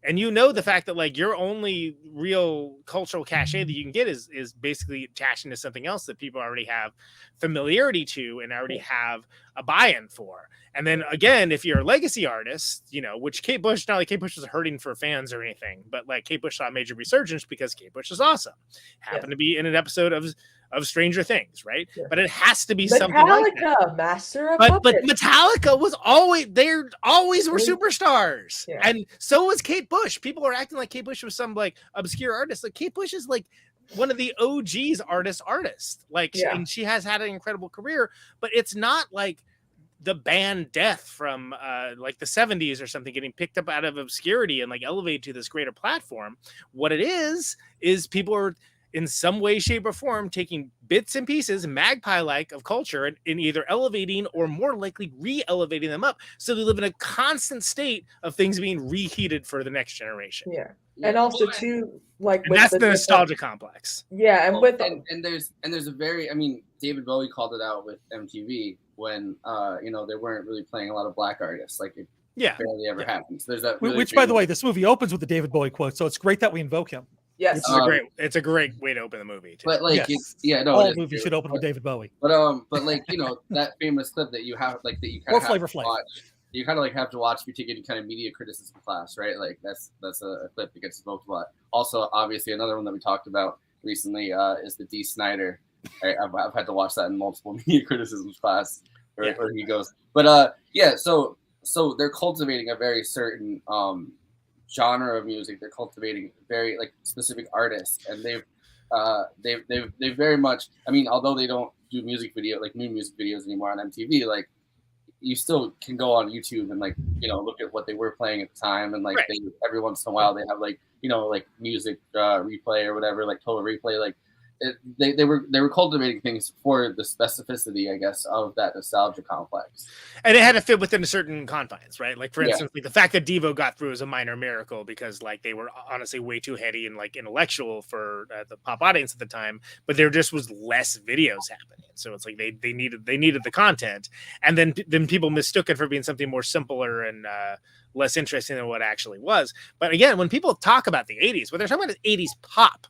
And the fact that like your only real cultural cachet that you can get is basically attaching to something else that people already have familiarity to and already have a buy-in for. And then again, if you're a legacy artist, which Kate Bush, not like Kate Bush is hurting for fans or anything, but like Kate Bush saw a major resurgence because Kate Bush is awesome. Happened to be in an episode of Stranger Things, right? Yeah. But it has to be something like that. Metallica, Master of But Puppets. Metallica was always were Yeah. superstars, Yeah. and so was Kate Bush. People are acting like Kate Bush was some like obscure artist. Like Kate Bush is like one of the OGs artists. Like, Yeah. and she has had an incredible career, but it's not like the band Death from like the 70s or something getting picked up out of obscurity and like elevated to this greater platform. What it is people are in some way, shape, or form taking bits and pieces, magpie-like, of culture and either elevating or more likely re-elevating them up. So they live in a constant state of things being reheated for the next generation. Yeah. And also too, like And that's the nostalgia complex. Yeah, and with and there's a very, I mean, David Bowie called it out with MTV when they weren't really playing a lot of black artists. Like it barely ever happens. There's that really Which, by the way, this movie opens with the David Bowie quote, so it's great that we invoke him. Yes, it's a great way to open the movie. Too. But like, all movies should open with David Bowie. But like that famous clip that you have, like that you kind of Flavor have to Flav. watch. You kind of like have to watch if you take any kind of media criticism class, right? Like that's a clip that gets invoked a lot. Also, obviously, another one that we talked about recently is the D. Snyder. Right? I've had to watch that in multiple media criticism class where he goes. But so they're cultivating a very certain genre of music. They're cultivating very like specific artists, and they've very much. I mean, although they don't do new music videos anymore on MTV, like you still can go on YouTube and like look at what they were playing at the time, and like every once in a while they have like like music replay or whatever, like total replay, like. They were cultivating things for the specificity, I guess, of that nostalgia complex, and it had to fit within a certain confines, right? Like for instance, like the fact that Devo got through is a minor miracle because like they were honestly way too heady and like intellectual for the pop audience at the time, but there just was less videos happening, so it's like they needed the content, and then people mistook it for being something more simpler and less interesting than what it actually was. But again, when people talk about the 80s, what they're talking about is 80s pop.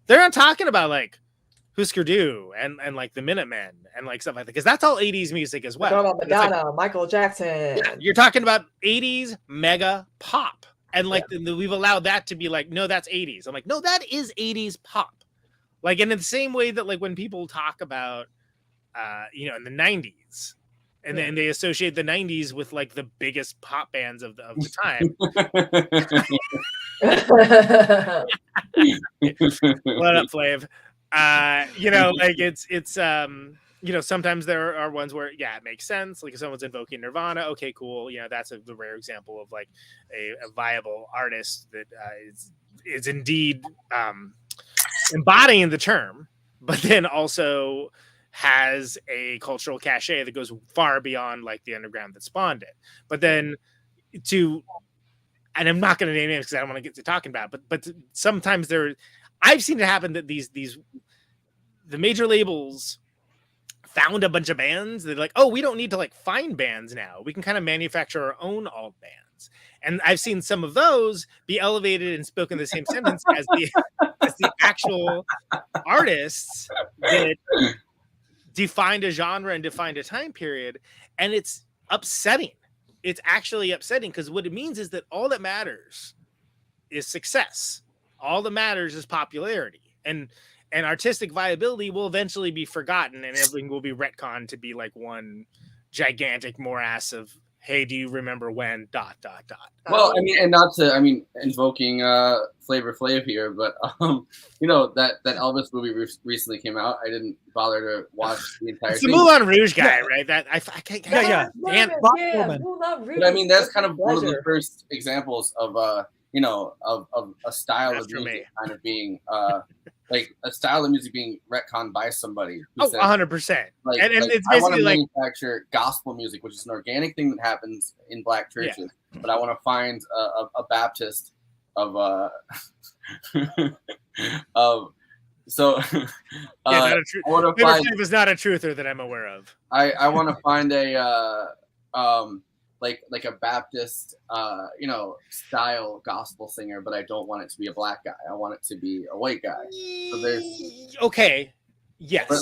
They're not talking about like Husker Du and like the Minutemen and like stuff like that, because that's all 80s music as well. Talking about Madonna, Michael Jackson. You're talking about 80s mega pop, and like we've allowed that to be like, no, that's 80s. I'm like, no, that is 80s pop. Like, and in the same way that like when people talk about in the 90s, and then they associate the 90s with like the biggest pop bands of the time. What up, Flav? Like it's sometimes there are ones where it makes sense. Like if someone's invoking Nirvana, okay, cool. That's the rare example of like a viable artist that is indeed embodying the term, but then also has a cultural cachet that goes far beyond like the underground that spawned it. But then and I'm not going to name names because I don't want to get to talking about it, but sometimes I've seen it happen that the major labels found a bunch of bands that like, oh, we don't need to like find bands now. We can kind of manufacture our own alt bands. And I've seen some of those be elevated and spoken the same sentence as the actual artists that defined a genre and defined a time period. And it's upsetting. It's actually upsetting because what it means is that all that matters is success. All that matters is popularity. And artistic viability will eventually be forgotten and everything will be retconned to be like one gigantic morass of, hey, do you remember when ... Well, I mean, and not to, I mean, invoking Flavor Flav here, but that Elvis movie recently came out. I didn't bother to watch the entire it's the thing. Moulin Rouge guy, right? That I can't. But I mean, that's kind of one of the first examples of of a style of music kind of being like a style of music being retconned by somebody. 100%. Like, and it's I want basically to like manufacture gospel music, which is an organic thing that happens in Black churches. But I want to find a Baptist of so not a I want to find was not a truther that I'm aware of. I want to find a like a Baptist style gospel singer, but I don't want it to be a black guy. I want it to be a white guy. So there's okay. Yes. But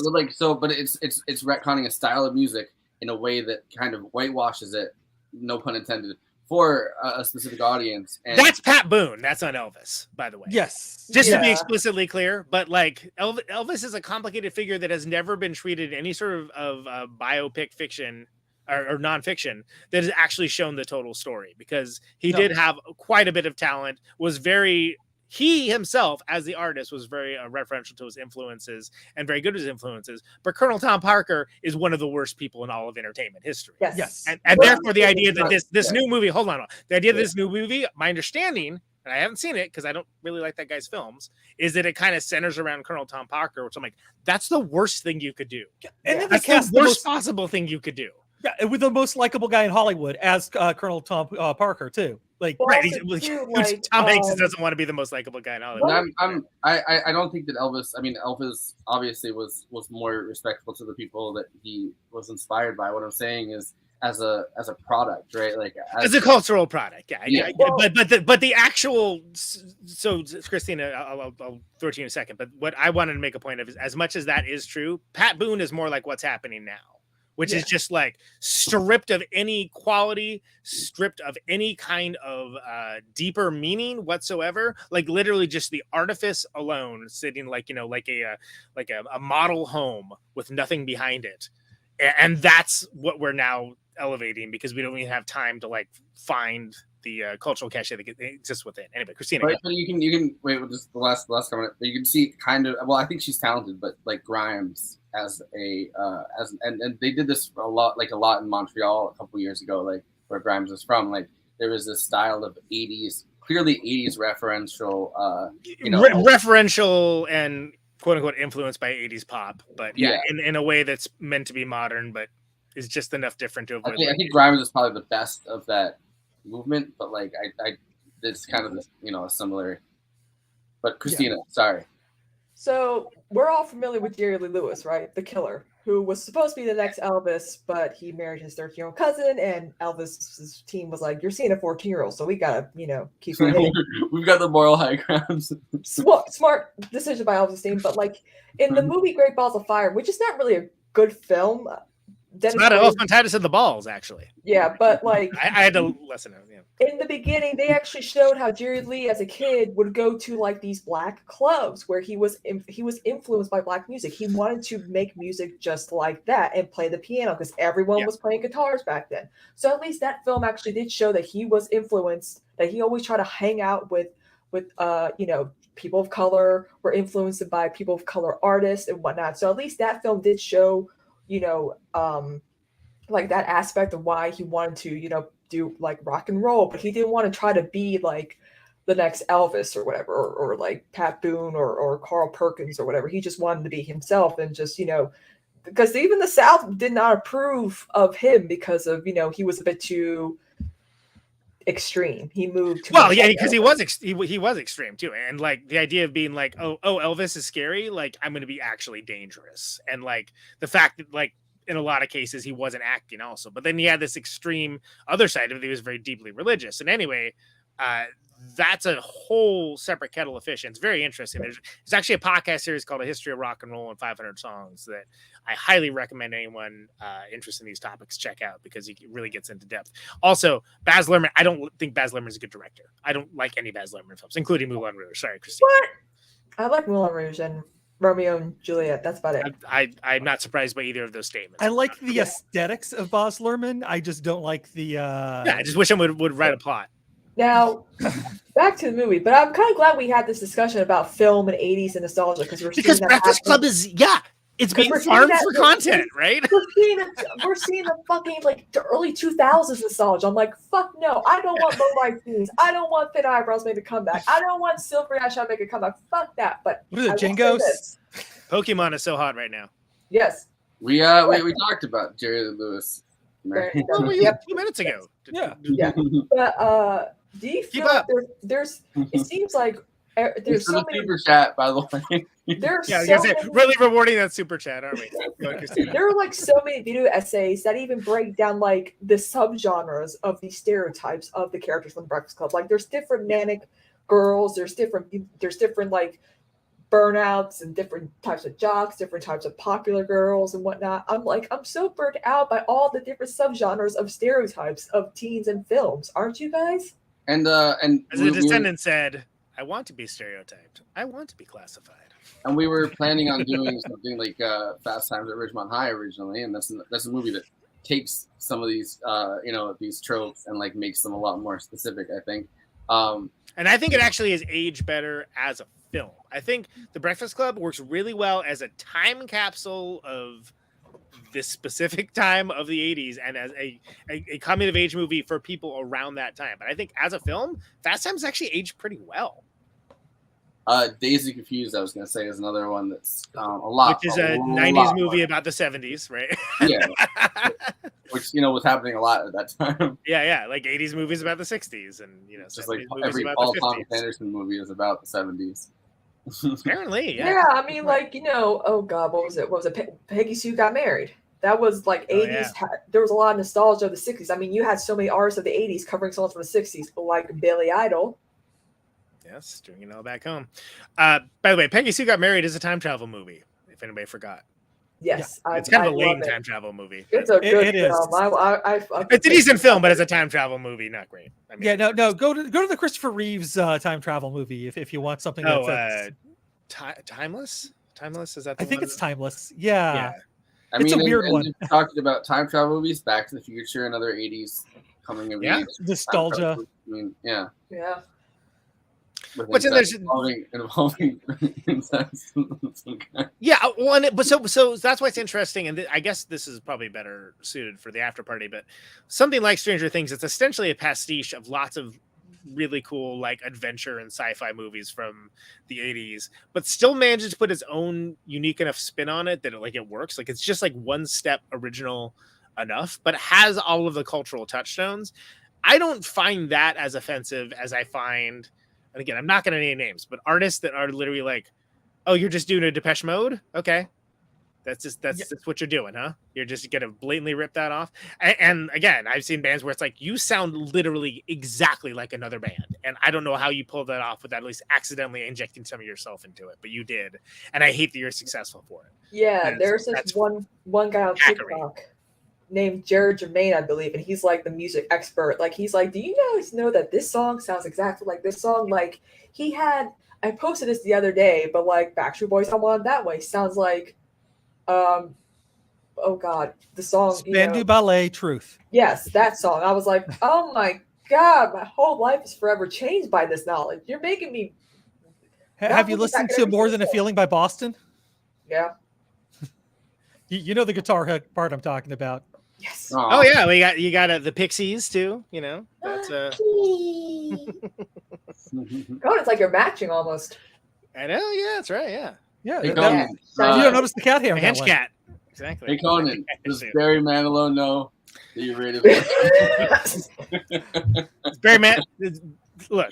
it's retconning a style of music in a way that kind of whitewashes it, no pun intended, for a specific audience. And that's Pat Boone. That's on Elvis, by the way. Yes. Just to be explicitly clear, but like Elvis is a complicated figure that has never been treated in any sort of biopic fiction or nonfiction that has actually shown the total story, because he did have quite a bit of talent, he himself as the artist was very referential to his influences and very good at his influences. But Colonel Tom Parker is one of the worst people in all of entertainment history. Yes. And therefore the idea that this new movie, the idea that this new movie, my understanding, and I haven't seen it because I don't really like that guy's films, is that it kind of centers around Colonel Tom Parker, which I'm like, that's the worst thing you could do. And then that's the worst possible thing you could do. Yeah, with the most likable guy in Hollywood as Colonel Tom Parker too. Like, right, Tom Hanks doesn't want to be the most likable guy in Hollywood. I don't think that Elvis. I mean, Elvis obviously was more respectful to the people that he was inspired by. What I'm saying is, as a product, right? Like as a cultural product, but the actual. So, Kristina, I'll throw it to you in a second. But what I wanted to make a point of is, as much as that is true, Pat Boone is more like what's happening now, which is just like stripped of any quality, stripped of any kind of deeper meaning whatsoever. Like literally just the artifice alone, sitting like a model home with nothing behind it, and that's what we're now elevating, because we don't even have time to like find the cultural cachet that exists within. Anyway, Kristina. But you can wait with just the last comment. You can see kind of. Well, I think she's talented, but like Grimes as and they did this a lot in Montreal a couple years ago, like where Grimes is from. Like there was this style of clearly 80s referential, referential and quote unquote influenced by 80s pop, but in a way that's meant to be modern, but is just enough different to avoid. I think Grimes is probably the best of that movement, but like it's kind of a similar. But Kristina, sorry. So we're all familiar with Jerry Lee Lewis, right? The killer, who was supposed to be the next Elvis, but he married his 13-year-old cousin, and Elvis's team was like, "You're seeing a 14-year-old, so we gotta, keep her hitting." We've got the moral high ground. Smart decision by Elvis's team, but like in the movie Great Balls of Fire, which is not really a good film. It's not Elephantitis in the balls, actually. Yeah, but like I had to listen to him. Yeah. In the beginning, they actually showed how Jerry Lee, as a kid, would go to like these black clubs where he was influenced by black music. He wanted to make music just like that and play the piano because everyone was playing guitars back then. So at least that film actually did show that he was influenced. That he always tried to hang out with people of color, were influenced by people of color artists and whatnot. So at least that film did show, like that aspect of why he wanted to, do like rock and roll, but he didn't want to try to be like the next Elvis or whatever, or like Pat Boone or Carl Perkins or whatever. He just wanted to be himself and just, because even the South did not approve of him because of, he was a bit too extreme. He moved too much because he was extreme too, and like the idea of being like, oh Elvis is scary, like I'm going to be actually dangerous, and like the fact that like in a lot of cases he wasn't acting also, but then he had this extreme other side of it. He was very deeply religious, and anyway, that's a whole separate kettle of fish. And it's very interesting. There's actually a podcast series called A History of Rock and Roll in 500 Songs that I highly recommend anyone interested in these topics check out, because he really gets into depth. Also, Baz Luhrmann, I don't think Baz Luhrmann is a good director. I don't like any Baz Luhrmann films, including Moulin Rouge. Sorry, Kristina. What? I like Moulin Rouge and Romeo and Juliet. That's about it. I'm not surprised by either of those statements. I like the aesthetics of Baz Luhrmann. I just don't like the. I just wish I would write a plot. Now, back to the movie, but I'm kind of glad we had this discussion about film and 80s and nostalgia because Breakfast Club is it's being farmed for content, right? We're seeing the fucking like the early 2000s nostalgia. I'm like, fuck no, I don't want low light scenes. I don't want thin eyebrows make a comeback. I don't want silvery eyeshadow make a comeback. Fuck that. But what is it, Jingos? Pokemon is so hot right now. Yes. We talked about Jerry Lewis. Right? 2 minutes ago. Yeah. But do you feel like there's it seems like there's so many super chat, by the way. Really rewarding that super chat, aren't we? There are like so many video essays that even break down like the subgenres of these stereotypes of the characters from the Breakfast Club. Like there's different manic girls, there's different like burnouts and different types of jocks, different types of popular girls and whatnot. I'm so burnt out by all the different subgenres of stereotypes of teens and films. Aren't you guys? And as a descendant said, I want to be stereotyped. I want to be classified. And we were planning on doing something like Fast Times at Ridgemont High originally, and that's a movie that takes some of these these tropes and like makes them a lot more specific, I think. And I think it actually has aged better as a film. I think The Breakfast Club works really well as a time capsule of this specific time of the 80s and as a coming of age movie for people around that time. But I think as a film, Fast Times actually aged pretty well. Dazed and Confused, I was going to say, is another one that's a lot. Which is a 90s movie about the 70s, right? Yeah. Which, was happening a lot at that time. Yeah. Like 80s movies about the 60s. And, just like every Paul Thomas Anderson movie is about the 70s. Apparently, yeah. Yeah, I mean, oh God, what was it? What was it? Peggy Sue Got Married. That was like 80s. Yeah. There was a lot of nostalgia of the 60s. I mean, you had so many artists of the 80s covering songs from the 60s, like Billy Idol. Yes, doing it all back home. By the way, Peggy Sue Got Married is a time travel movie, if anybody forgot. Yes. Yeah. It's kind of a lame time travel movie. It's a good film. It's a decent film, but as a time travel movie, not great. I mean, no. Go to the Christopher Reeves time travel movie if you want something that's Timeless. Timeless, is that? I think it's Timeless. Yeah. I mean, it's a weird one. Talking about time travel movies, Back to the Future, another 80s coming of age. Nostalgia. I mean, yeah. What's in there involving incest. Yeah, well, so that's why it's interesting, and I guess this is probably better suited for the after party. But something like Stranger Things, it's essentially a pastiche of lots of really cool like adventure and sci-fi movies from the 80s, but still manages to put its own unique enough spin on it that it works. Like it's just like one step original enough, but has all of the cultural touchstones. I don't find that as offensive as I find. And again, I'm not going to name names, but artists that are literally like, "Oh, you're just doing a Depeche Mode? Okay, that's what you're doing, huh? You're just going to blatantly rip that off." And again, I've seen bands where it's like, you sound literally exactly like another band, and I don't know how you pulled that off without at least accidentally injecting some of yourself into it, but you did, and I hate that you're successful for it. Yeah, there's this one guy on TikTok named Jared Jermaine, I believe, and he's like the music expert. Like he's like, do you guys know that this song sounds exactly like this song? Like I posted this the other day, but like Backstreet Boys, I Want It That Way sounds like, oh God, the song. Spandau Ballet, Truth. Yes, that song. I was like, oh my God, my whole life is forever changed by this knowledge. You're making me. Have you listened to More Than a Feeling by Boston? Yeah. You know the guitar part I'm talking about. Yes. Oh yeah, you got the Pixies too. That's God, it's like you're matching almost. I know. Yeah, that's right. Yeah. Hey, Conan, you don't notice the cat hair. Hench cat. Exactly. Hey Conan, does Barry Manilow know that you rated? Look,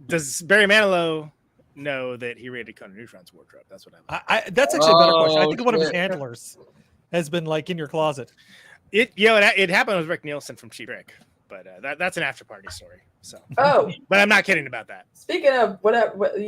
does Barry Manilow know that he rated Conan Neutron's wardrobe? That's what that's actually a better question. I think one of his handlers has been like in your closet. It happened with Rick Nielsen from Cheap Trick, but that's an after party story. So, but I'm not kidding about that. Speaking of Letterboxd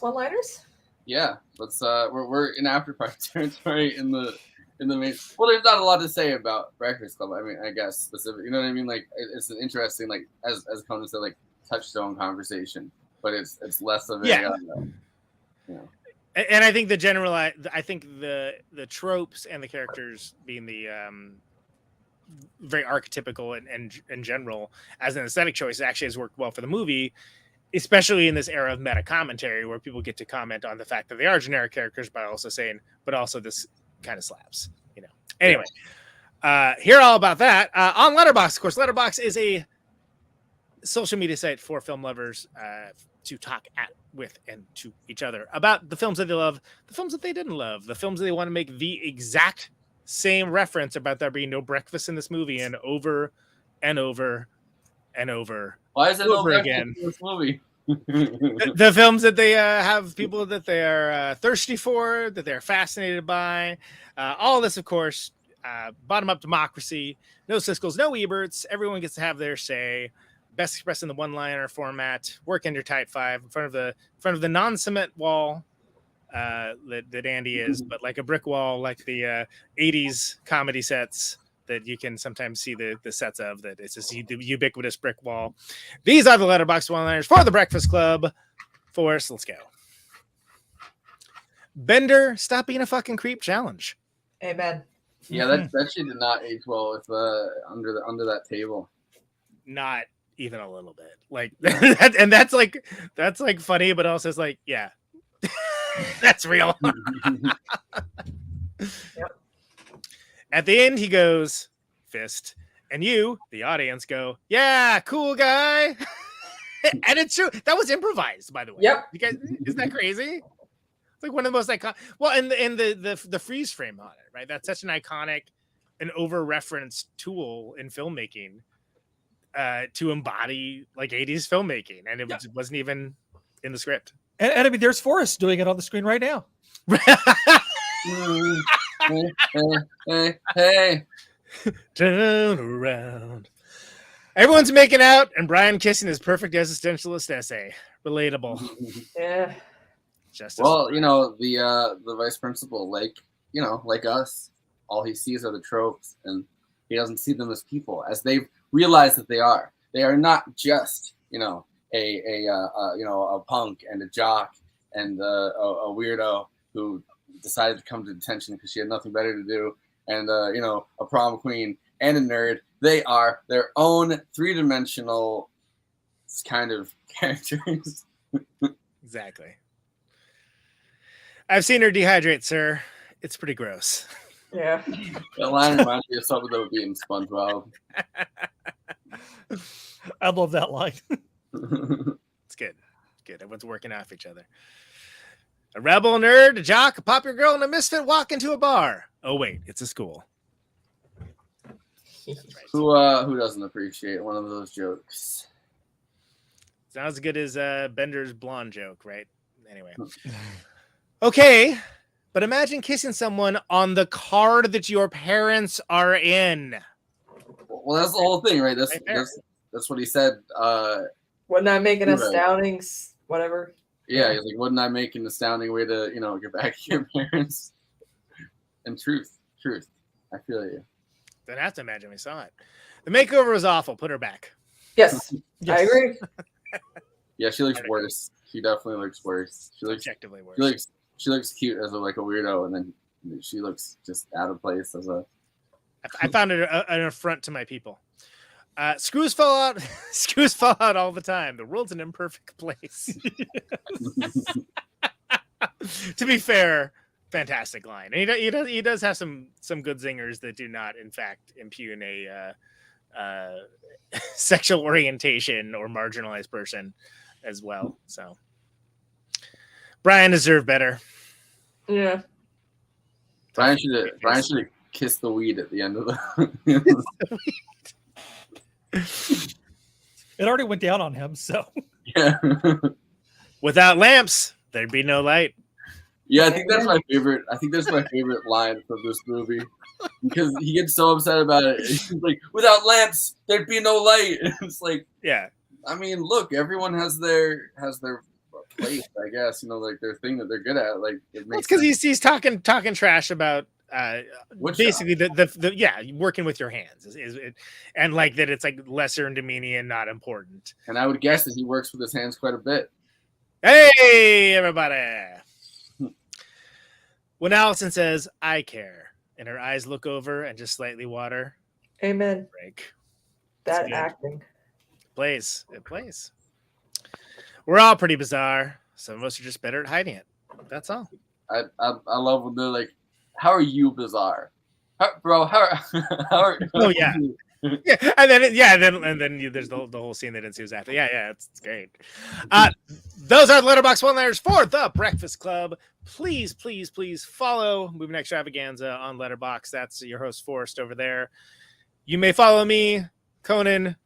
one-liners. Yeah, let's. We're in after party territory in the main. Well, there's not a lot to say about Breakfast Club. I mean, I guess specific. You know what I mean? Like it's an interesting, like as Conan said, like touchstone conversation, but it's less of a. And I think the tropes and the characters being the very archetypical and general as an aesthetic choice actually has worked well for the movie, especially in this era of meta commentary where people get to comment on the fact that they are generic characters, but also this kind of slaps. Anyway, hear all about that on Letterboxd. Of course, Letterboxd is a social media site for film lovers to talk with and to each other about the films that they love, the films that they didn't love, the films that they want to make the exact same reference about there being no breakfast in this movie and over and over and over. Why is it over again? In this movie? the films that they have people that they are thirsty for, that they're fascinated by. All this, of course, bottom-up democracy. No Siskel's, no Eberts. Everyone gets to have their say. best expressed in the one-liner format. Work in your tight 5 in front of the non-cement wall that Andy is, but like a brick wall, like the 80s comedy sets that you can sometimes see the sets of. That it's just the ubiquitous brick wall. These are the Letterboxd one-liners for the Breakfast Club. Forrest, let's go. Bender, stop being a fucking creep challenge. Amen. Yeah, that shit did not age well with under that table. Not even a little bit. Like and that's like funny, but also it's like, yeah. That's real. Yep. At the end, he goes, fist. And you, the audience, go, yeah, cool guy. And it's true. That was improvised, by the way. Yep. You guys, isn't that crazy? It's like one of the most iconic. Well, and the freeze frame on it, right? That's such an iconic and over-referenced tool in filmmaking to embody like 80s filmmaking. And it wasn't even in the script. And I mean, there's Forrest doing it on the screen right now. Hey. Turn around. Everyone's making out, and Brian kissing his perfect existentialist essay. Relatable. Yeah. Justice. Well, you know, the vice principal, like us, all he sees are the tropes, and he doesn't see them as people, as they've realized that they are. They are not just, a punk and a jock and a weirdo who decided to come to detention because she had nothing better to do, and a prom queen and a nerd. They are their own three-dimensional kind of characters. Exactly. I've seen her dehydrate, sir. It's pretty gross. Yeah. That line reminds me of something that would be in SpongeBob. I love that line. It's good. Good. Everyone's working off each other. A rebel, a nerd, a jock, a popular girl, and a misfit walk into a bar. Oh, wait. It's a school. Right. Who doesn't appreciate one of those jokes? It's not as good as Bender's blonde joke, right? Anyway. Okay. But imagine kissing someone on the card that your parents are in. Well, that's the whole thing, right? That's what he said. Wouldn't I make an astounding whatever? Yeah, he's like, wouldn't I make an astounding way to, get back at your parents? And truth. I feel you. Don't have to imagine we saw it. The makeover was awful. Put her back. Yes. I agree. Yeah, she looks worse. She definitely looks worse. She looks objectively worse. She looks cute as a weirdo, and then she looks just out of place as a. I found it an affront to my people. Screws fall out. Screws fall out all the time. The world's an imperfect place. To be fair, fantastic line. And he does have some good zingers that do not, in fact, impugn a sexual orientation or marginalized person as well. So Brian deserved better. Yeah. Brian should have kissed the weed at the end of the. It already went down on him, so. Yeah. Without lamps, there'd be no light. Yeah, I think that's my favorite. I think that's my favorite line from this movie because he gets so upset about it. He's like, "Without lamps, there'd be no light." And it's like, yeah. I mean, look, everyone has their place, I guess. Like their thing that they're good at. Like it makes. It's because he's talking trash about basically the working with your hands is and like that it's like lesser and demeaning and not important. And I would guess that he works with his hands quite a bit. Hey, everybody. When Allison says, "I care," and her eyes look over and just slightly water. Amen. Break. That acting. It plays. We're all pretty bizarre. Some of us are just better at hiding it. That's all. I love when they're like, "How are you bizarre, bro? How are?" Oh yeah. Yeah, and then there's the whole scene that ensues after. Yeah, it's great. Those are the Letterboxd one-liners for the Breakfast Club. Please follow Moving Extravaganza on Letterboxd. That's your host Forrest over there. You may follow me, Conan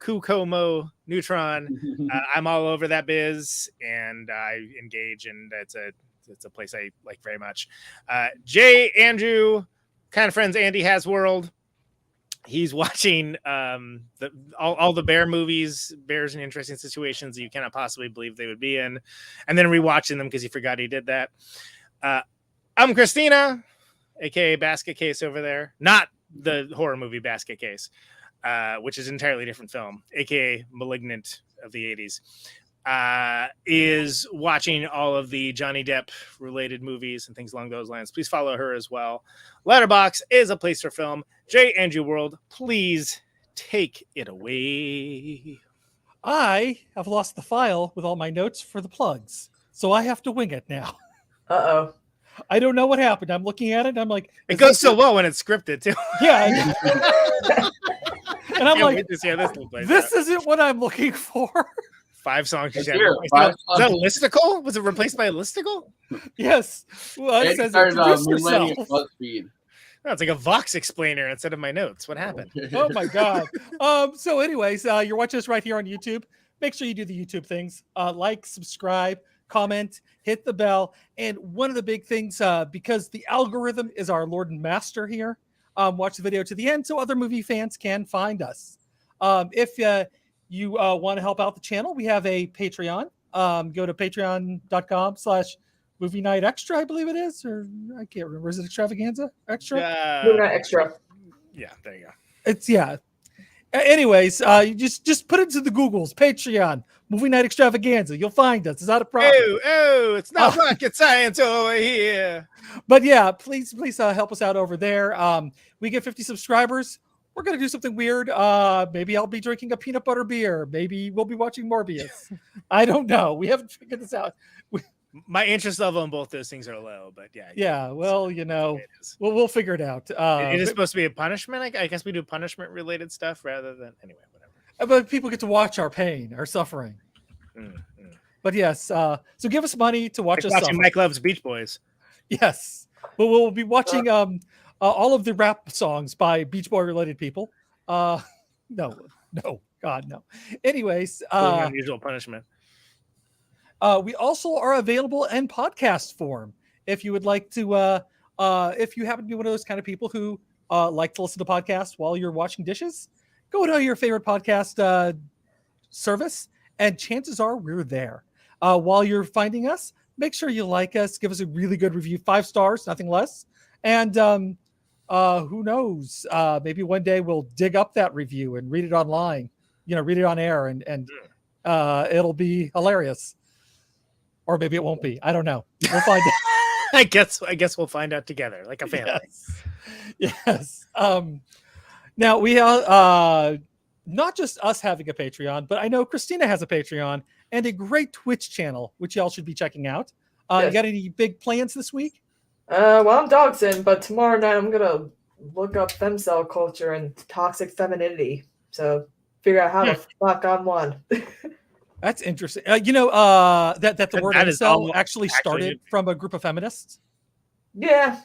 Neutron. I'm all over that biz, and I engage, and it's a place I like very much. Andrew, kind of friends. Andy has World. he's watching all the bear movies, bears in interesting situations that you cannot possibly believe they would be in, and then rewatching them because he forgot he did that. I'm Kristina, aka Basket Case over there, not the horror movie Basket Case, which is an entirely different film, aka Malignant of the 80s. Is watching all of the Johnny Depp related movies and things along those lines. Please follow her as well. Letterbox is a place for film. J. Andrew World, please take it away. I have lost the file with all my notes for the plugs, so I have to wing it now. Uh-oh. I don't know what happened. I'm looking at it and I'm like, it goes so well when it's scripted too. Yeah. And I'm like, this isn't what I'm looking for. 5 songs. Is that songs. a listicle? Was it replaced by a listicle? Yes. Well, it says introduce yourself. No, it's like a Vox explainer instead of my notes. What happened? Oh my God. So anyways, you're watching us right here on YouTube. Make sure you do the YouTube things. Like, subscribe, comment, hit the bell. And one of the big things, because the algorithm is our Lord and Master here, watch the video to the end so other movie fans can find us. If you want to help out the channel, we have a Patreon. Go to patreon.com/movie night extra, I believe it is, or I can't remember. Is it extravaganza extra? Movie Night Extra. Yeah, there you go. It's Anyways, you just put it into the Googles. Patreon, Movie Night Extravaganza. You'll find us. It's not a problem. Oh, it's not rocket science over here. But yeah, please help us out over there. We get 50 subscribers. We're going to do something weird. Maybe I'll be drinking a peanut butter beer. Maybe we'll be watching Morbius. I don't know. We haven't figured this out. My interest level in both those things are low, but yeah. Yeah, well, we'll figure it out. It is supposed to be a punishment. I guess we do punishment related stuff rather than anyway, whatever. But people get to watch our pain, our suffering. But yes, so give us money to watch us watching suffer. Mike Loves Beach Boys. Yes, but we'll be watching all of the rap songs by Beach Boy related people. No, God, no. Anyways, unusual punishment. We also are available in podcast form. If you would like to, if you happen to be one of those kind of people who like to listen to podcasts while you're washing dishes, go to your favorite podcast service, and chances are we're there. While you're finding us, make sure you like us, give us a really good review, 5 stars, nothing less. And who knows? Maybe one day we'll dig up that review and read it online. Read it on air, and it'll be hilarious. Or maybe it won't be. I don't know. We'll find out. I guess we'll find out together, like a family. Yes. Now we are not just us having a Patreon, but I know Kristina has a Patreon and a great Twitch channel, which y'all should be checking out. You got any big plans this week? Well, I'm Dogson, but tomorrow night I'm gonna look up femcell culture and toxic femininity. So figure out how the fuck I'm one. That's interesting. That the word incel actually started from a group of feminists. Yeah.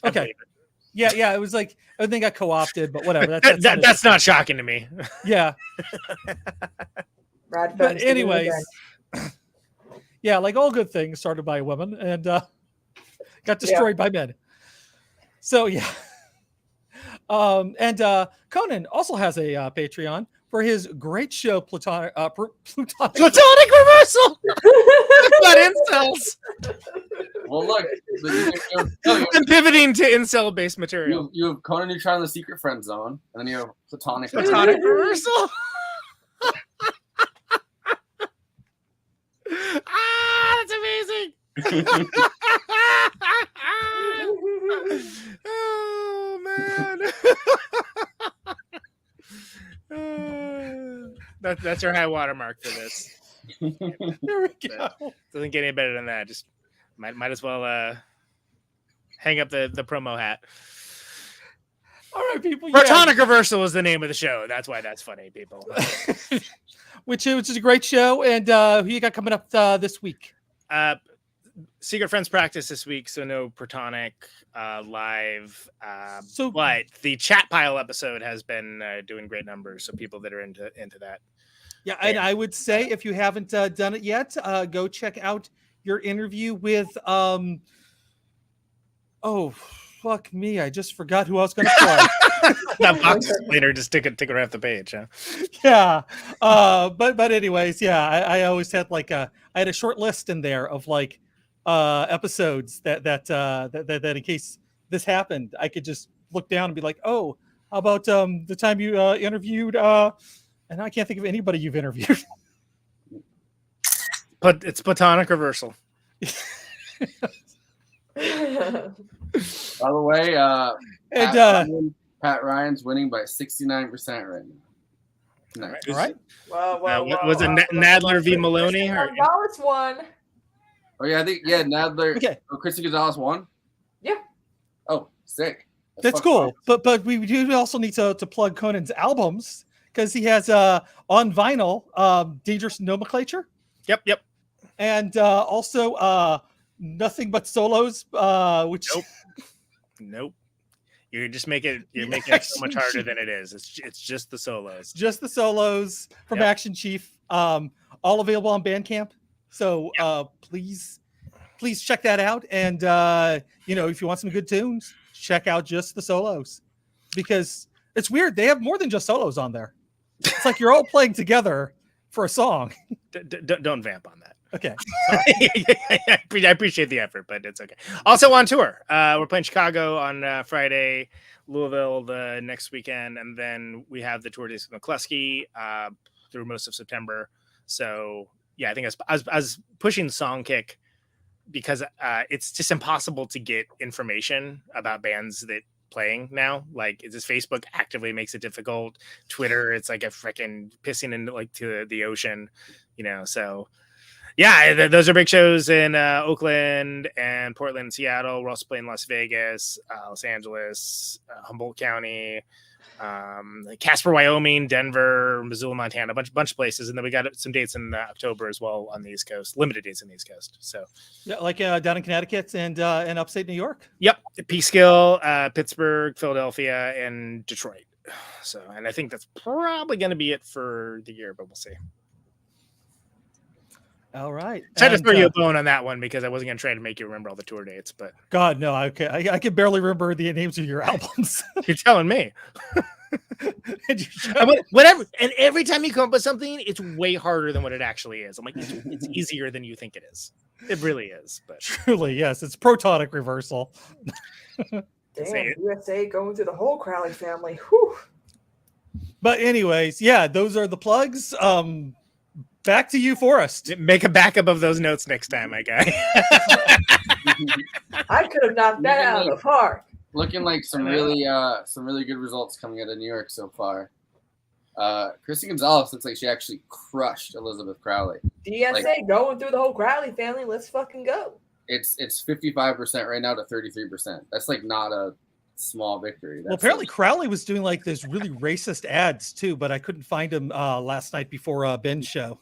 Okay. Yeah. It was like everything got co-opted, but whatever. That's not shocking to me. Yeah. But anyways, yeah, like all good things started by women and got destroyed by men. So yeah. And Conan also has a Patreon for his great show, Plutonic Reversal. Not incels. Well, look, I'm pivoting to incel-based material. You have Conan Neutron in the Secret Friend Zone, and then you have Plutonic Reversal. That's amazing. Oh man. That's our high watermark for this. There we go. Doesn't get any better than that. Just might as well hang up the promo hat. All right, people. Platonic Reversal is the name of the show. That's why that's funny, people. which is a great show. And who you got coming up this week? Secret Friends practice this week, so no Platonic live. But the chat pile episode has been doing great numbers. So people that are into that. Yeah, and I would say if you haven't done it yet, go check out your interview with fuck me. I just forgot who I was going to play. That box explainer just took it right off the page, huh? Yeah. But anyways, yeah, I always had I had a short list in there of episodes that in case this happened, I could just look down and be like, oh, how about the time you interviewed and I can't think of anybody you've interviewed. But it's platonic reversal. By the way, Pat Ryan's winning by 69% right now. Nice. All right. Well, was it Nadler v. Maloney? Gonzalez won. Oh yeah, I think Nadler. Okay. Oh, Kristina Gonzalez won. Yeah. Oh, sick. That's cool. But we do also need to plug Conan's albums because he has on vinyl Dangerous Nomenclature. Yep. And also Nothing But Solos, which Nope. You're making it so much harder than it is. It's just the solos. Just the solos from Action Chief. All available on Bandcamp. So please check that out. And if you want some good tunes, check out just the solos. Because it's weird. They have more than just solos on there. It's like you're all playing together for a song. Don't vamp on that. Okay. I appreciate the effort, but it's okay. Also on tour. We're playing Chicago on Friday, Louisville the next weekend, and then we have the tour days with McCluskey through most of September. So yeah, I think I was pushing Songkick because it's just impossible to get information about bands that playing now. Like, this Facebook actively makes it difficult. Twitter, it's like a freaking pissing into to the ocean, so yeah, those are big shows in Oakland and Portland and Seattle. We're also playing Las Vegas, Los Angeles, Humboldt County, Casper, Wyoming, Denver, Missoula, Montana, a bunch of places. And then we got some dates in October as well on the East Coast, limited dates on the East Coast. So yeah, down in Connecticut and upstate New York. Yep. Peekskill, Pittsburgh, Philadelphia, and Detroit. So, and I think that's probably going to be it for the year, but we'll see. All right. Tried to throw you a bone on that one because I wasn't going to try to make you remember all the tour dates, but God, no, I can barely remember the names of your albums. You're telling me. Whatever. And every time you come up with something, it's way harder than what it actually is. I'm like, it's easier than you think it is. It really is. But truly, yes, it's protonic reversal. Damn, USA going through the whole Crowley family. Whew. But anyways, yeah, those are the plugs. Back to you, Forrest. Make a backup of those notes next time, my guy. I could have knocked that out of the park. Looking like some really good results coming out of New York so far. Kristina Gonzalez looks like she actually crushed Elizabeth Crowley. DSA going through the whole Crowley family. Let's fucking go. It's 55% right now to 33%. That's not a small victory. Well, apparently Crowley was doing those really racist ads too, but I couldn't find him last night before Ben's show.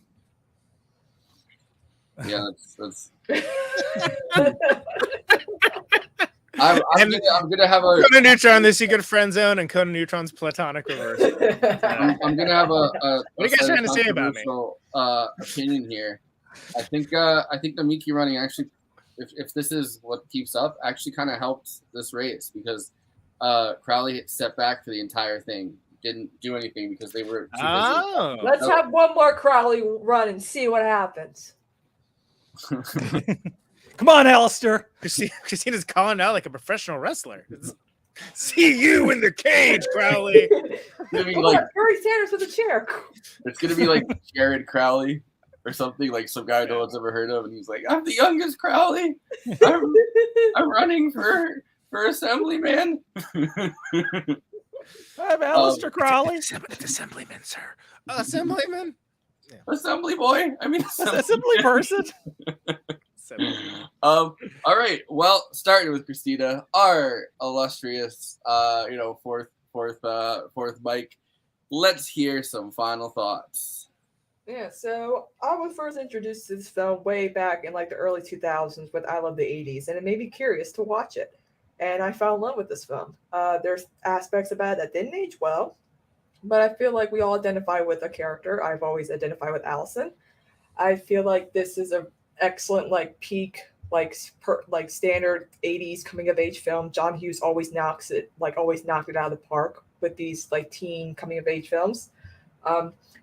Yeah, that's I'm gonna have a Conan Neutron, the secret friend zone, and Conan Neutron's platonic reverse. I'm gonna have a what are you guys trying to say about me? Opinion here. I think the Miki running actually, if this is what keeps up, actually kind of helped this race because Crowley stepped back for the entire thing, didn't do anything because they were too busy. Let's have one more Crowley run and see what happens. Come on, Alistair. Christina's calling out like a professional wrestler. See you in the cage, Crowley. Barry Sanders with a chair. It's gonna be like Jared Crowley or something, like some guy no one's ever heard of, and he's like, "I'm the youngest Crowley. I'm running for assemblyman." I'm Alistair Crowley. Assemblyman, sir. Assemblyman. Yeah. Assembly boy. I mean, assembly person. All right. Well, starting with Kristina, our illustrious, fourth Mike. Let's hear some final thoughts. Yeah, so I was first introduced to this film way back in the early 2000s with I Love the 80s, and it made me curious to watch it. And I fell in love with this film. There's aspects about it that didn't age well, but I feel like we all identify with a character. I've always identified with Allison. I feel like this is an excellent peak like standard 80s coming of age film. John Hughes always knocked it out of the park with these like teen coming of age films.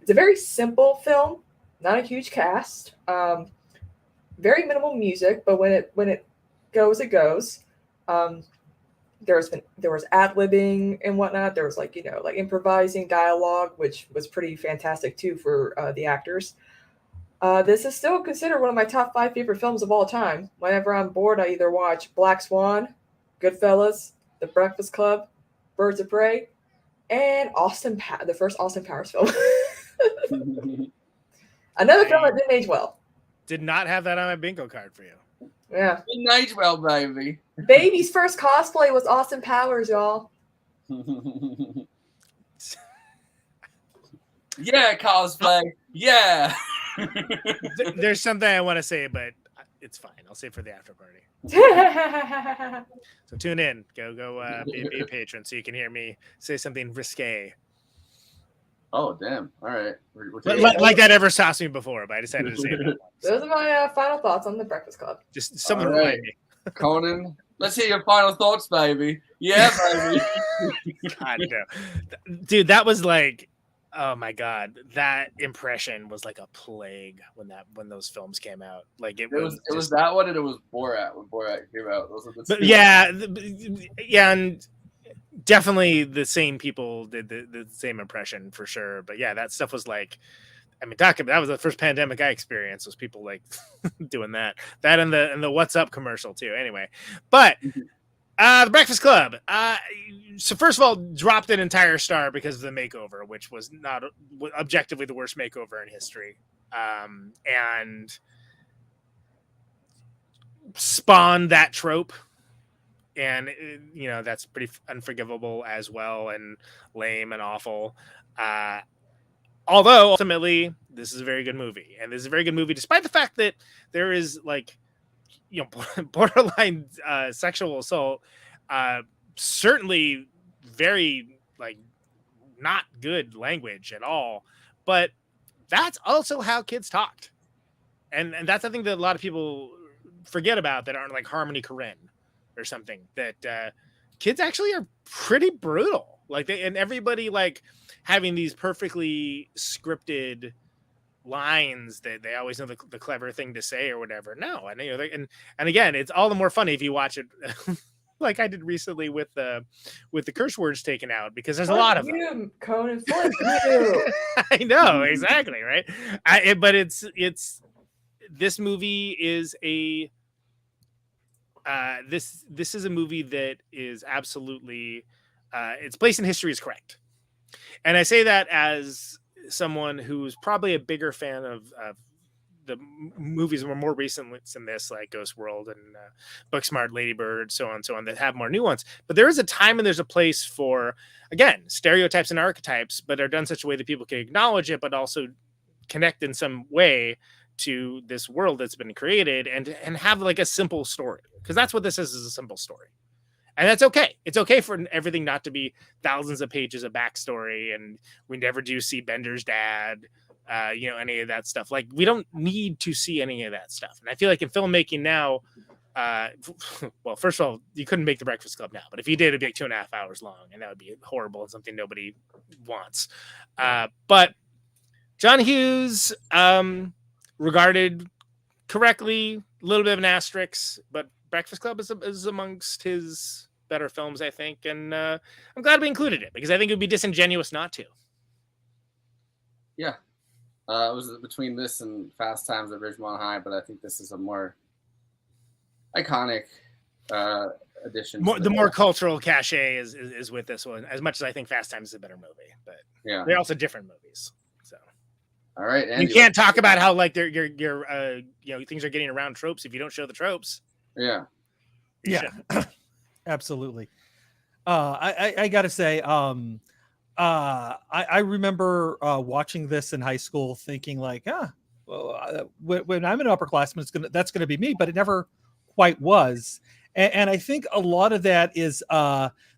It's a very simple film, not a huge cast, very minimal music, but when it goes, it goes. There was ad-libbing and whatnot. There was like improvising dialogue, which was pretty fantastic too for the actors. This is still considered one of my top 5 favorite films of all time. Whenever I'm bored, I either watch Black Swan, Goodfellas, The Breakfast Club, Birds of Prey, and the first Austin Powers film. Another film that didn't age well. Did not have that on my bingo card for you. Yeah. Didn't age well, baby. Baby's first cosplay was Austin Powers, y'all. Yeah, cosplay. Yeah. There's something I want to say, but it's fine. I'll save it for the after party. So tune in. Go be a patron so you can hear me say something risque. Oh, damn. All right. Like that ever stopped me before, but I decided to say it. Those are my final thoughts on The Breakfast Club. Just someone remind me. Conan, let's hear your final thoughts, baby. Yeah, baby. God, no. Dude, that was like, oh my God, that impression was like a plague when those films came out. Like it was that one, and it was Borat when Borat came out. Those are the yeah, and definitely the same people did the same impression for sure. But yeah, that stuff was like, I mean, that was the first pandemic I experienced, was people like doing that and the What's Up commercial too. Anyway, but The Breakfast Club. So first of all, dropped an entire star because of the makeover, which was not objectively the worst makeover in history, and spawned that trope. And that's pretty unforgivable as well, and lame and awful. Although ultimately, this is a very good movie, and this is a very good movie, despite the fact that there is like, borderline sexual assault. Certainly, very like not good language at all. But that's also how kids talked, and that's I think that a lot of people forget about that aren't like Harmony Korine or something, that kids actually are pretty brutal. Like everybody like having these perfectly scripted lines that they always know the clever thing to say or whatever. No, and again, it's all the more funny if you watch it like I did recently with the curse words taken out, because there's a lot of them. Conan, fuck you. I know, exactly, right? But it's this movie is a this is a movie that is absolutely its place in history is correct. And I say that as someone who's probably a bigger fan of the movies more recent than this, like Ghost World and Booksmart, Lady Bird, so on, that have more nuance. But there is a time and there's a place for, again, stereotypes and archetypes, but are done such a way that people can acknowledge it, but also connect in some way to this world that's been created, and have like a simple story, because that's what this is a simple story. And that's okay. It's okay for everything not to be thousands of pages of backstory, and we never do see Bender's dad, any of that stuff. Like, we don't need to see any of that stuff. And I feel like in filmmaking now, well, first of all, you couldn't make The Breakfast Club now, but if you did, it'd be like 2.5 hours long, and that would be horrible and something nobody wants. But John Hughes, regarded correctly, a little bit of an asterisk, but Breakfast Club is amongst his better films, I think, and I'm glad we included it, because I think it would be disingenuous not to. Yeah, it was between this and Fast Times at Ridgemont High, but I think this is a more iconic addition. The more cultural cachet is with this one, as much as I think Fast Times is a better movie, but yeah, they're also different movies. So, all right, Andy, you can't talk about how like your things are getting around tropes if you don't show the tropes. Yeah. Absolutely. I gotta say, I remember watching this in high school, thinking like, when I'm an upperclassman, that's gonna be me, but it never quite was. And I think a lot of that is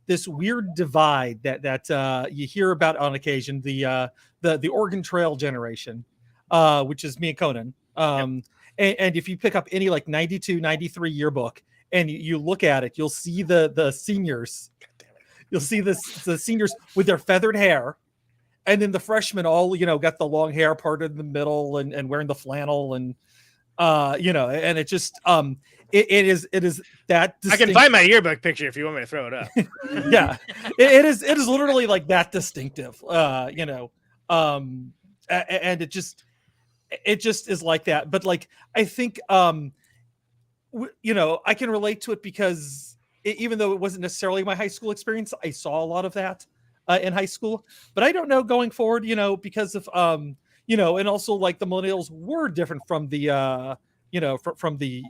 this weird divide that you hear about on occasion, the Oregon Trail generation, which is me and Conan. And if you pick up any like 92, 93 yearbook and you look at it, you'll see the seniors. You'll see the seniors with their feathered hair. And then the freshmen all, got the long hair parted in the middle and wearing the flannel and, and it just, it is that I can find my yearbook picture if you want me to throw it up. Yeah, it is literally like that distinctive, and it just is like that. But like, I think, I can relate to it because even though it wasn't necessarily my high school experience, I saw a lot of that in high school. But I don't know going forward, because of, and also like the millennials were different from the, from the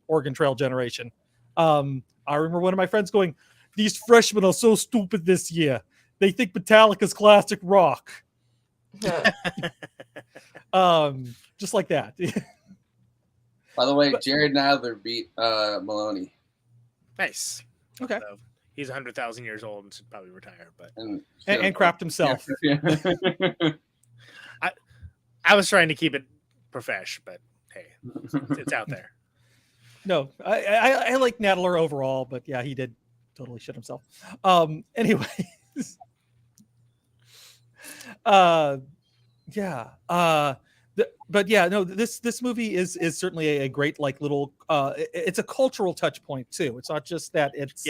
Oregon Trail generation. I remember one of my friends going, "These freshmen are so stupid this year. They think Metallica's classic rock." Just like that. By the way, Jared Nadler beat Maloney. Nice. Okay. So he's 100,000 years old and should probably retire, but and crapped himself. Yeah. I was trying to keep it profesh, but hey, it's out there. No, I like Nadler overall, but yeah, he did totally shit himself. Anyways, yeah. But yeah, no, this movie is certainly a great like little. It's a cultural touch point too. It's not just that it's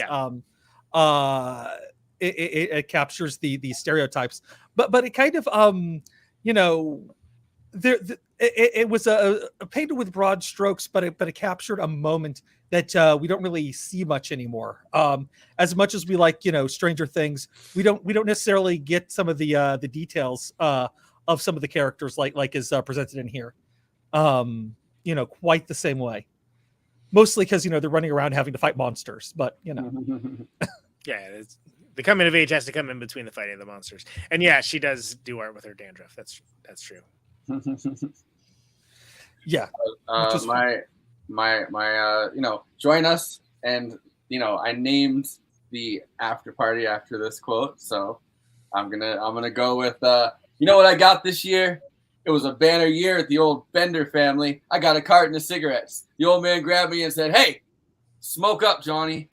it captures the stereotypes, but it kind of it was a painted with broad strokes, but it captured a moment that we don't really see much anymore. As much as we like, Stranger Things, we don't necessarily get some of the details of some of the characters like is presented in here. Quite the same way. Mostly because they're running around having to fight monsters, but yeah, the coming of age has to come in between the fighting of the monsters. And yeah, she does do art with her dandruff. That's true. Yeah. Join us, and I named the after party after this quote, so I'm gonna go with you know what I got this year? It was a banner year at the old Bender family. I got a carton of cigarettes. The old man grabbed me and said, "Hey, smoke up, Johnny."